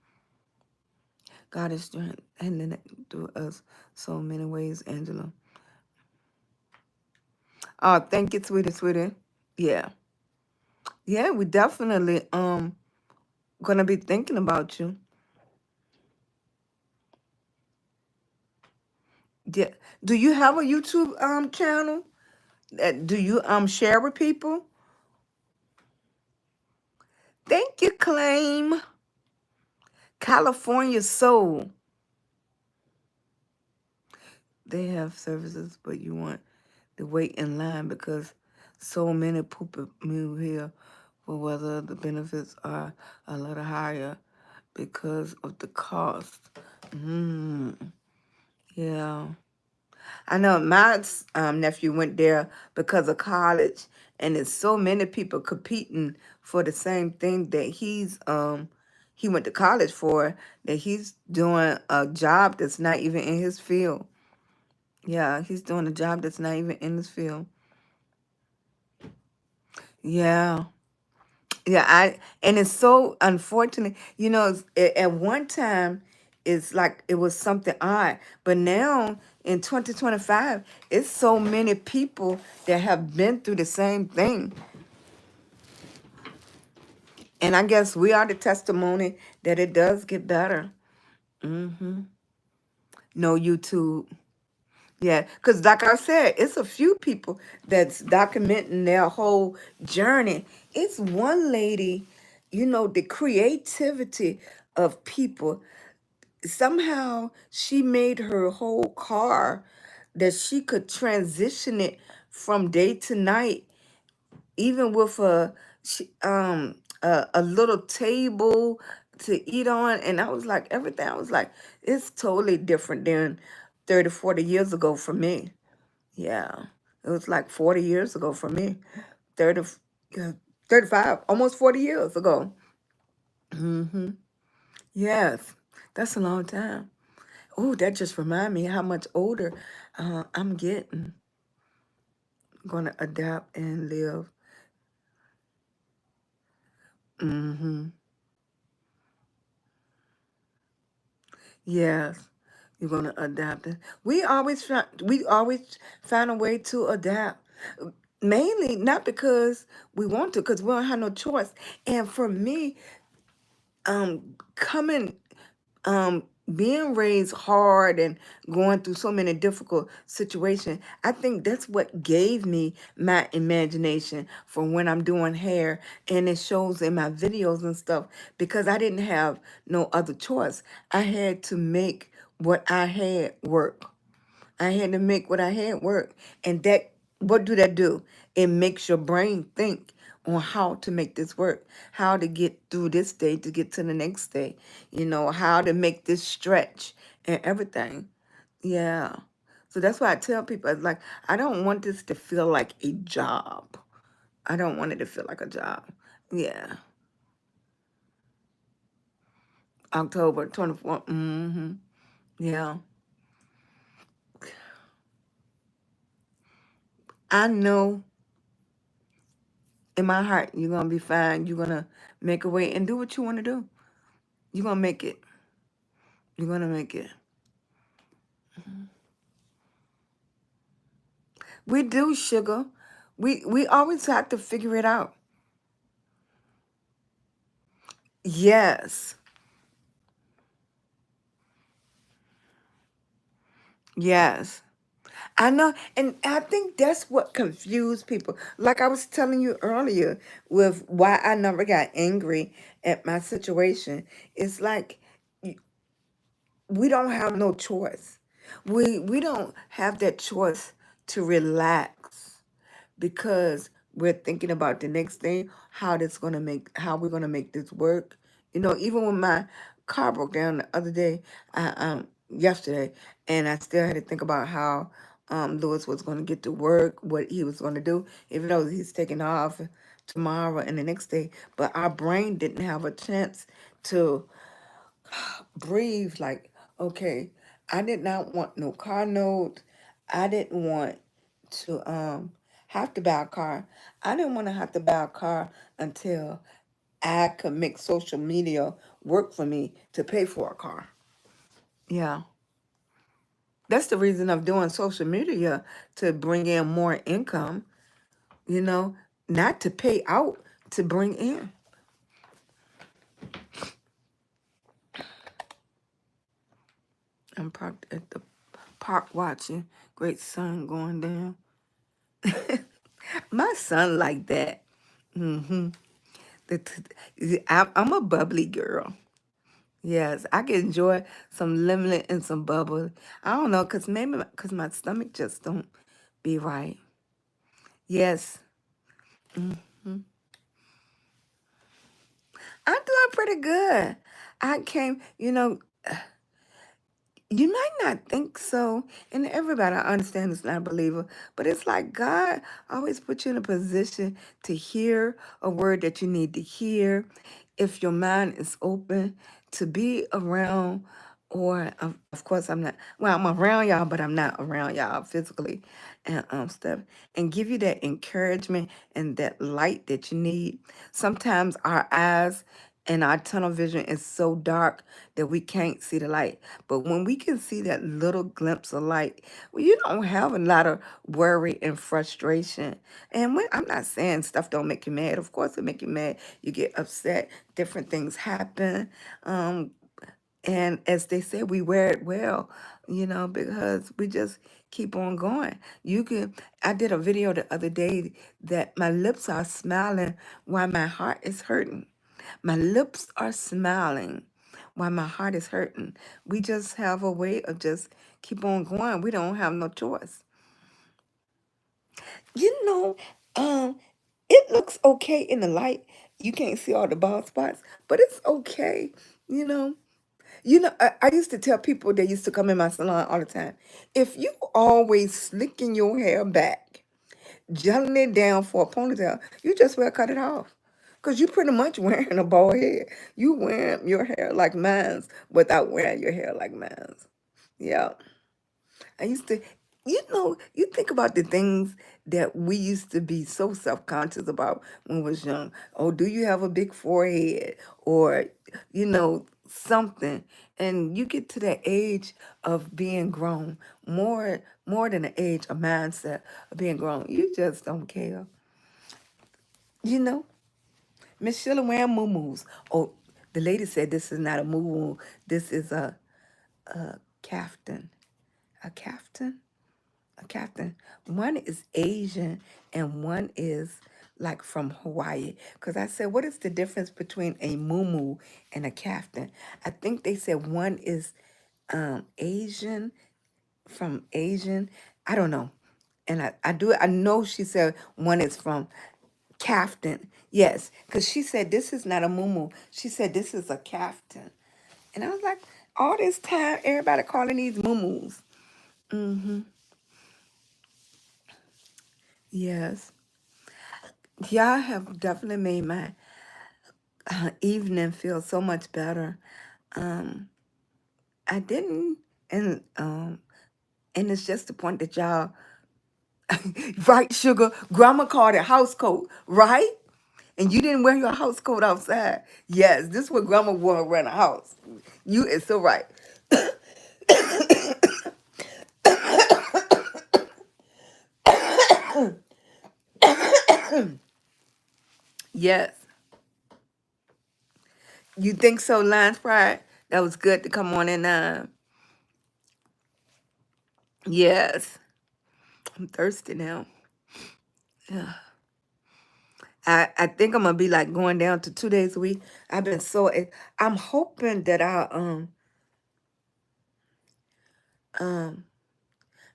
God is doing and then do us so many ways, Angela. Oh, thank you, sweetie, sweetie. Yeah. Yeah, we definitely gonna be thinking about you. Yeah. Do you have a YouTube channel? Do you share with people? Thank you, Claim. California Soul. They have services, but you want to wait in line because so many people move here for whether the benefits are a little higher because of the cost. Yeah. I know my nephew went there because of college, and there's so many people competing for the same thing that he went to college for, that he's doing a job that's not even in his field. Yeah, he's doing a job that's not even in his field. Yeah. Yeah, and it's so unfortunate. At one time, it's like it was something odd, but now in 2025, it's so many people that have been through the same thing, and I guess we are the testimony that it does get better. No YouTube. Yeah, because like I said, it's a few people that's documenting their whole journey. It's one lady, the creativity of people. Somehow she made her whole car that she could transition it from day to night, even with a little table to eat on. And I was like, everything. I was like, it's totally different than 30, 40 years ago for me. Yeah. It was like 40 years ago for me. 30, yeah, 35, almost 40 years ago. Yes. That's a long time. Oh, that just remind me how much older I'm getting. I'm gonna adapt and live. Yes, you're gonna adapt it. We always find a way to adapt. Mainly not because we want to, because we don't have no choice. And for me, coming um being raised hard and going through so many difficult situations, I think that's what gave me my imagination for when I'm doing hair, and it shows in my videos and stuff, because I didn't have no other choice. I had to make what I had work. I had to make what I had work. And what do that do? It makes your brain think on how to make this work, how to get through this day to get to the next day, how to make this stretch and everything. Yeah. So that's why I tell people, it's like, I don't want this to feel like a job. I don't want it to feel like a job. Yeah. October 24th. Yeah. I know in my heart you're going to be fine. You're going to make a way and do what you want to do. You're going to make it. You're going to make it. We do, sugar. We always have to figure it out. Yes. Yes. I know, and I think that's what confused people. Like I was telling you earlier, with why I never got angry at my situation. It's like we don't have no choice. We don't have that choice to relax, because we're thinking about the next thing, how we're gonna make this work. Even when my car broke down the other day, yesterday, and I still had to think about how Lewis was gonna get to work, what he was gonna do, even though he's taking off tomorrow and the next day. But our brain didn't have a chance to breathe. Like, okay, I did not want no car note. I didn't want to have to buy a car. I didn't want to have to buy a car until I could make social media work for me to pay for a car. Yeah. That's the reason of doing social media, to bring in more income, you know, not to pay out, to bring in. I'm parked at the park watching. Great sun going down. My son like that. hmm I'm a bubbly girl. Yes, I can enjoy some lemon and some bubble. I don't know, cause maybe cause my stomach just don't be right. Yes, I'm doing pretty good. I came, you might not think so, and everybody I understand is not a believer, but it's like God always put you in a position to hear a word that you need to hear. If your mind is open to be around, or of course I'm not. Well, I'm around y'all, but I'm not around y'all physically, and stuff, and give you that encouragement and that light that you need. Sometimes our eyes and our tunnel vision is so dark that we can't see the light. But when we can see that little glimpse of light, well, you don't have a lot of worry and frustration. And I'm not saying stuff don't make you mad. Of course, it make you mad. You get upset. Different things happen. Um, and as they say, we wear it well, because we just keep on going. I did a video the other day that my lips are smiling while my heart is hurting. My lips are smiling while my heart is hurting. We just have a way of just keep on going. We don't have no choice. You know, um, it looks okay in the light. You can't see all the bald spots, but it's okay. You know, I used to tell people that used to come in my salon all the time, if you always slicking your hair back, gelling it down for a ponytail, you just well cut it off. Because you pretty much wearing a bald head. You wearing your hair like mine's without wearing your hair like mine's. Yeah. I used to, you think about the things that we used to be so self-conscious about when we was young. Oh, do you have a big forehead? Or, something. And you get to that age of being grown, more than the age, a mindset of being grown. You just don't care. You know, Miss Sheila wearing moo Oh, the lady said this is not a moo. This is a caftan. A caftan? A caftan. One is Asian and one is like from Hawaii. Because I said, what is the difference between a moo and a caftan? I think they said one is Asian, from Asian. I don't know. And I know she said one is from Caftan. Yes, because she said this is not a moo. She said this is a caftan. And I was like, all this time, everybody calling these moo. Mm-hmm. Yes. Y'all have definitely made my evening feel so much better. Um, I didn't, and it's just the point that y'all, right, sugar, grandma called it house coat, right? And you didn't wear your house coat outside. Yes, this is what grandma wore around the house. You is so right. Yes. You think so, Lance Pride? That was good to come on in. Yes. I'm thirsty now. Yeah. I think I'm gonna be like going down to 2 days a week. I've been I'm hoping that um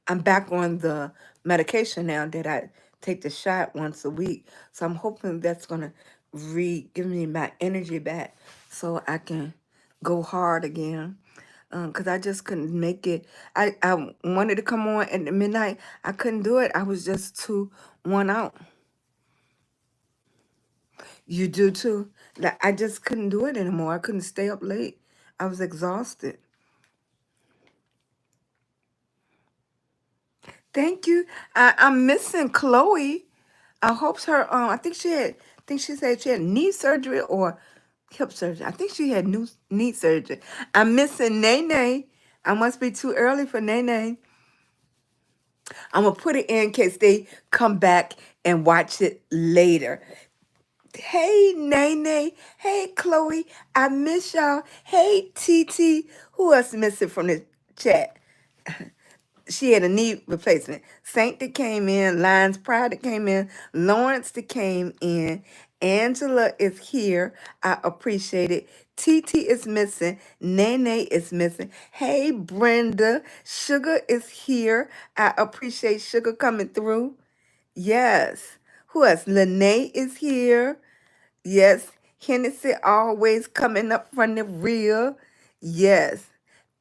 I'm back on the medication now that I take the shot once a week. So I'm hoping that's gonna give me my energy back so I can go hard again. Cause I just couldn't make it. I wanted to come on at midnight. I couldn't do it. I was just too worn out. You do too. Like I just couldn't do it anymore. I couldn't stay up late. I was exhausted. Thank you. I'm missing Chloe. I hope I think she said she had knee surgery or hip surgery. I think she had new knee surgery. I'm missing Nene. I must be too early for Nene. I'm gonna put it in case they come back and watch it later. Hey Nene. Hey Chloe. I miss y'all. Hey TT. Who else missing from the chat? she had a knee replacement. Saint that came in, Lions Pride that came in, Lawrence that came in, Angela is here. I appreciate it. TT is missing. Nene is missing. Hey, Brenda. Sugar is here. I appreciate Sugar coming through. Yes. Who else? Lene is here. Yes. Hennessy always coming up from the rear. Yes.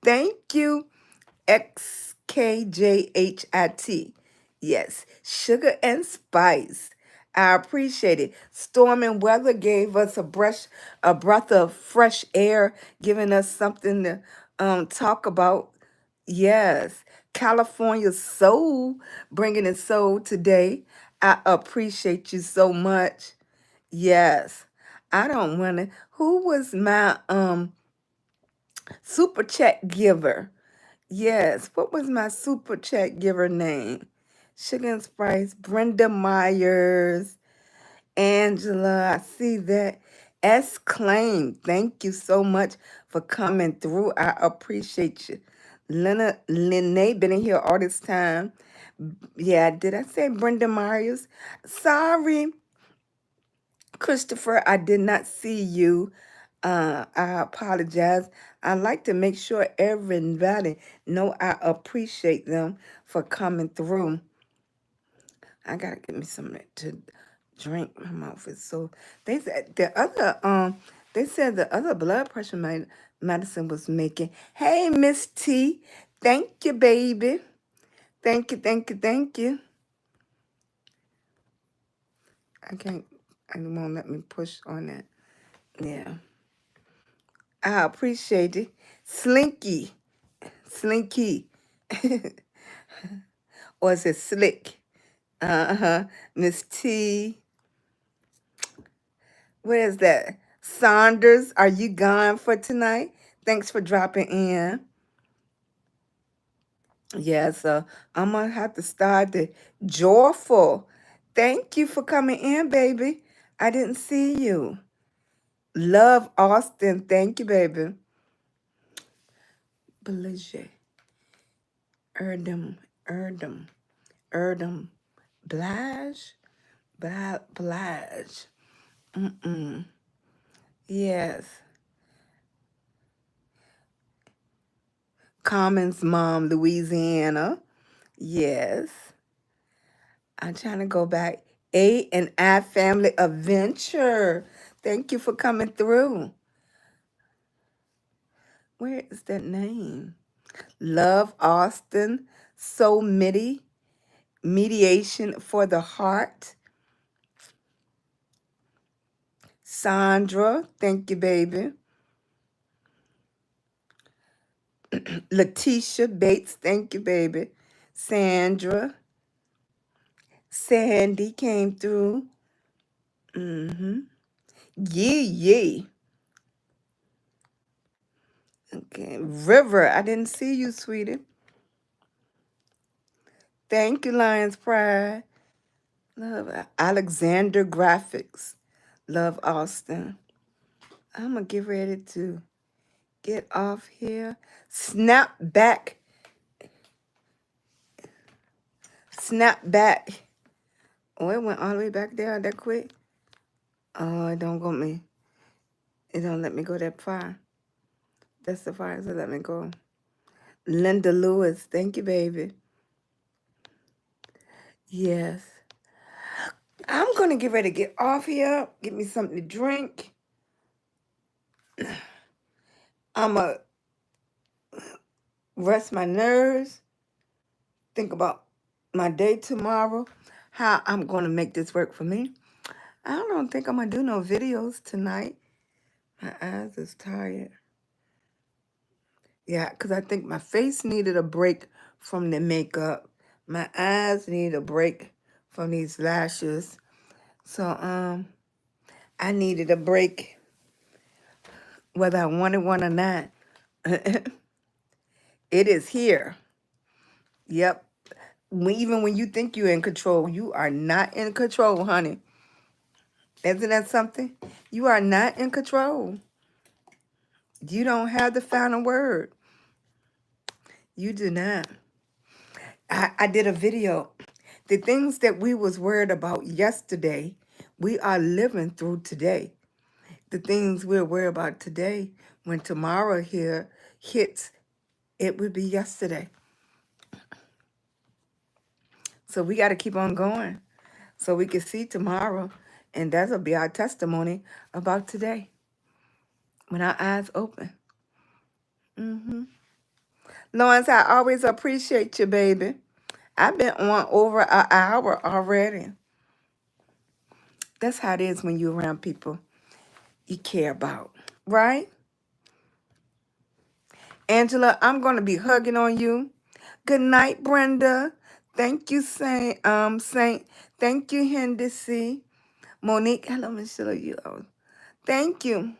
Thank you. XKJHIT. Yes, sugar and spice. I appreciate it. Storm and weather gave us a breath of fresh air, giving us something to talk about. Yes, California soul, bringing in soul today. I appreciate you so much. Yes, I don't want to. Who was my super chat giver? Yes, what was my super chat giver name? Sugar and Spice, Brenda Myers, Angela, I see that. S. Claim, thank you so much for coming through. I appreciate you. Lene been in here all this time. Yeah, did I say Brenda Myers? Sorry, Christopher, I did not see you. I apologize. I like to make sure everybody know I appreciate them for coming through. I gotta get me something to drink. My mouth is so. They said the other blood pressure medicine was making. Hey, Miss T, thank you, baby. Thank you, thank you, thank you. I can't. I won't let me push on that. Yeah. I appreciate it. Slinky. Slinky. Or is it Slick? Uh-huh. Miss T. Where's that? Saunders, are you gone for tonight? Thanks for dropping in. Yeah, so I'm going to have to start the joyful. Thank you for coming in, baby. I didn't see you. Love Austin. Thank you, baby. Belige. Erdem. Erdem. Erdem. Blige. Blige. Mm-mm. Yes. Common's mom, Louisiana. Yes. I'm trying to go back. A and I Family Adventure. Thank you for coming through. Where is that name? Love Austin. So Midi. Mediation for the Heart. Sandra. Thank you, baby. Letitia Bates. Thank you, baby. Sandra. Sandy came through. Mm-hmm. Yeah. Okay. River. I didn't see you, sweetie. Thank you, Lions Pride. Love Alexander Graphics. Love Austin. I'm going to get ready to get off here. Snap back. Snap back. Oh, it went all the way back there that quick. Oh, it don't go me. It don't let me go that far. That's the far as it let me go. Linda Lewis. Thank you, baby. Yes. I'm going to get ready to get off here. Get me something to drink. I'm going to rest my nerves. Think about my day tomorrow. How I'm going to make this work for me. I don't think I'm going to do no videos tonight. My eyes is tired. Yeah, because I think my face needed a break from the makeup. My eyes need a break from these lashes. So, I needed a break, whether I wanted one or not. It is here. Yep. Even when you think you're in control, you are not in control, honey. Isn't that something? You are not in control. You don't have the final word. You do not. I did a video. The things that we was worried about yesterday, we are living through today. The things we're worried about today, when tomorrow here hits, it would be yesterday. So we got to keep on going so we can see tomorrow. And that'll be our testimony about today when our eyes open. Lawrence, I always appreciate you, baby. I've been on over an hour already. That's how it is when you're around people you care about, right? Angela, I'm going to be hugging on you. Good night, Brenda. Thank you, Saint. Thank you, Henderson. Monique, hello, Michelle. You. Thank you.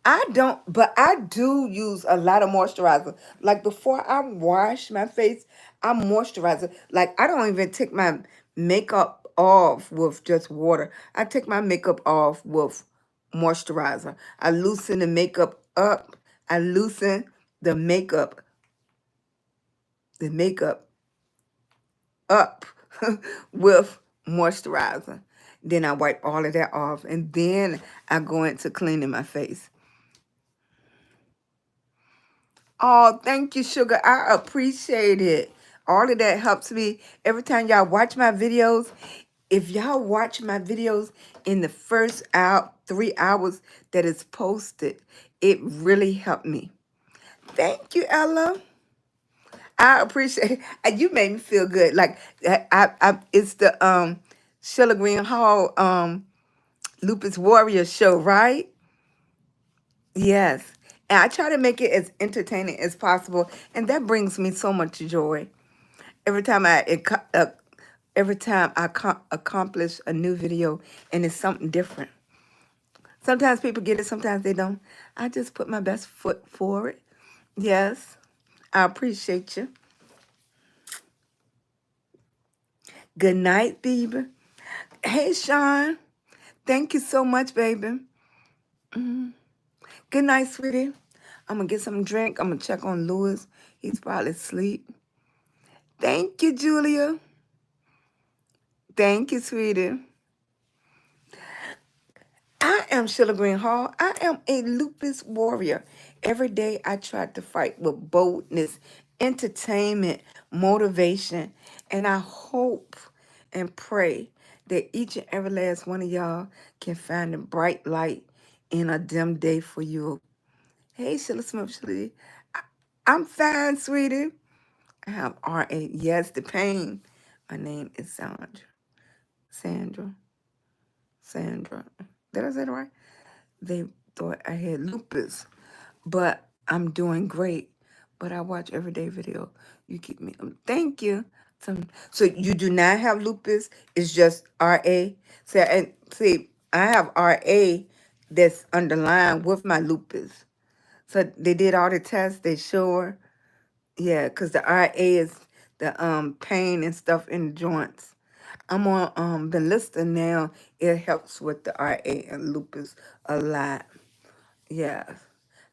I don't, but I do use a lot of moisturizer. Like before I wash my face, I moisturize it. Like I don't even take my makeup off with just water. I take my makeup off with moisturizer. I loosen the makeup up. I loosen the makeup, the makeup up with moisturizer. Then I wipe all of that off, and then I go into cleaning my face. Oh, thank you, Sugar. I appreciate it. All of that helps me. Every time y'all watch my videos, if y'all watch my videos in the first 3 hours that it's posted, it really helped me. Thank you, Ella. I appreciate it. And you made me feel good. Like it's the SheilagreenHall Lupus Warrior show, right? Yes. And I try to make it as entertaining as possible, and that brings me so much joy. Every time I accomplish a new video and it's something different. Sometimes people get it, sometimes they don't. I just put my best foot forward. Yes. I appreciate you. Good night, baby. Hey, Sean. Thank you so much, baby. Good night, sweetie. I'm going to get some drink. I'm going to check on Louis. He's probably asleep. Thank you, Julia. Thank you, sweetie. I am SheilagreenHall. I am a lupus warrior. Every day I try to fight with boldness, entertainment, motivation, and I hope and pray that each and every last one of y'all can find a bright light in a dim day for you. Hey, Sheila Smith, Sheila. I'm fine, sweetie. I have RA. Yes, the pain. My name is Sandra. Sandra. Sandra. Did I say it right? They thought I had lupus, but I'm doing great. But I watch everyday video. You keep me. Thank you. So you do not have lupus. It's just RA. So and see, I have RA that's underlined with my lupus. So they did all the tests. They sure, yeah, because the RA is the pain and stuff in the joints. I'm on the list now. It helps with the RA and lupus a lot. Yeah.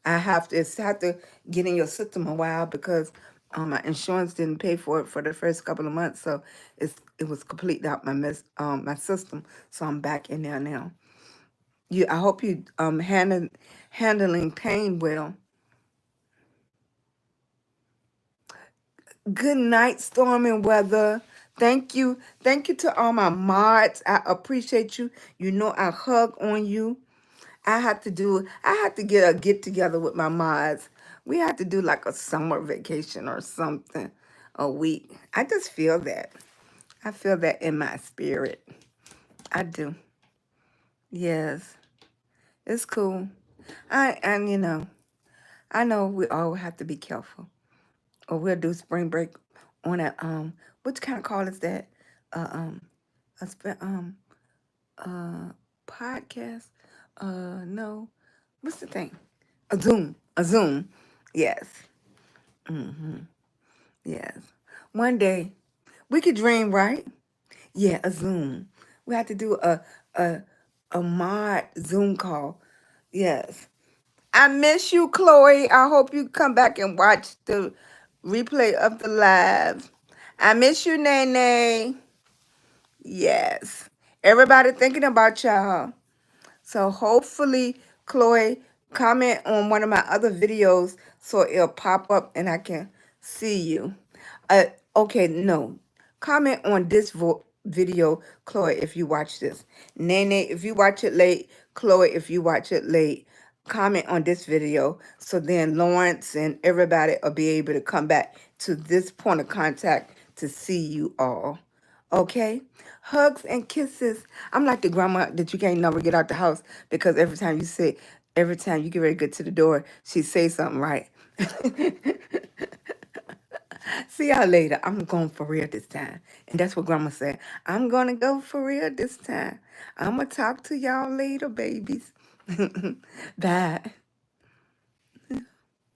It's have to get in your system a while because my insurance didn't pay for it for the first couple of months, so it was completely out my system. So I'm back in there now. I hope you handling pain well. Good night, storm and weather. Thank you to all my mods. I appreciate you. You know I hug on you. I have to get together with my mods. We have to do like a summer vacation or something a week. I just feel that. I feel that in my spirit. I do. Yes. It's cool. And I know we all have to be careful. Or we'll do spring break on a what kind of call is that? Uh um a uh podcast? No. What's the thing? A Zoom. A Zoom. Yes. Mm-hmm. Yes. One day we could dream, right? Yeah, a Zoom. We have to do a a mod Zoom call. Yes. I miss you, Chloe. I hope you come back and watch the replay of the live. I miss you, Nene. Yes. Everybody thinking about y'all. So hopefully, Chloe, comment on one of my other videos so it'll pop up and I can see you. Uh, okay, no. Comment on this video, Chloe, if you watch this. Nene, if you watch it late. Chloe, if you watch it late. Comment on this video so then Lawrence and everybody will be able to come back to this point of contact to see you all. Okay? Hugs and kisses. I'm like the grandma that you can't never get out the house because every time you get ready to get to the door, she say something right. See y'all later. I'm going for real this time. And that's what grandma said. I'm going to go for real this time. I'm going to talk to y'all later, babies. Bye.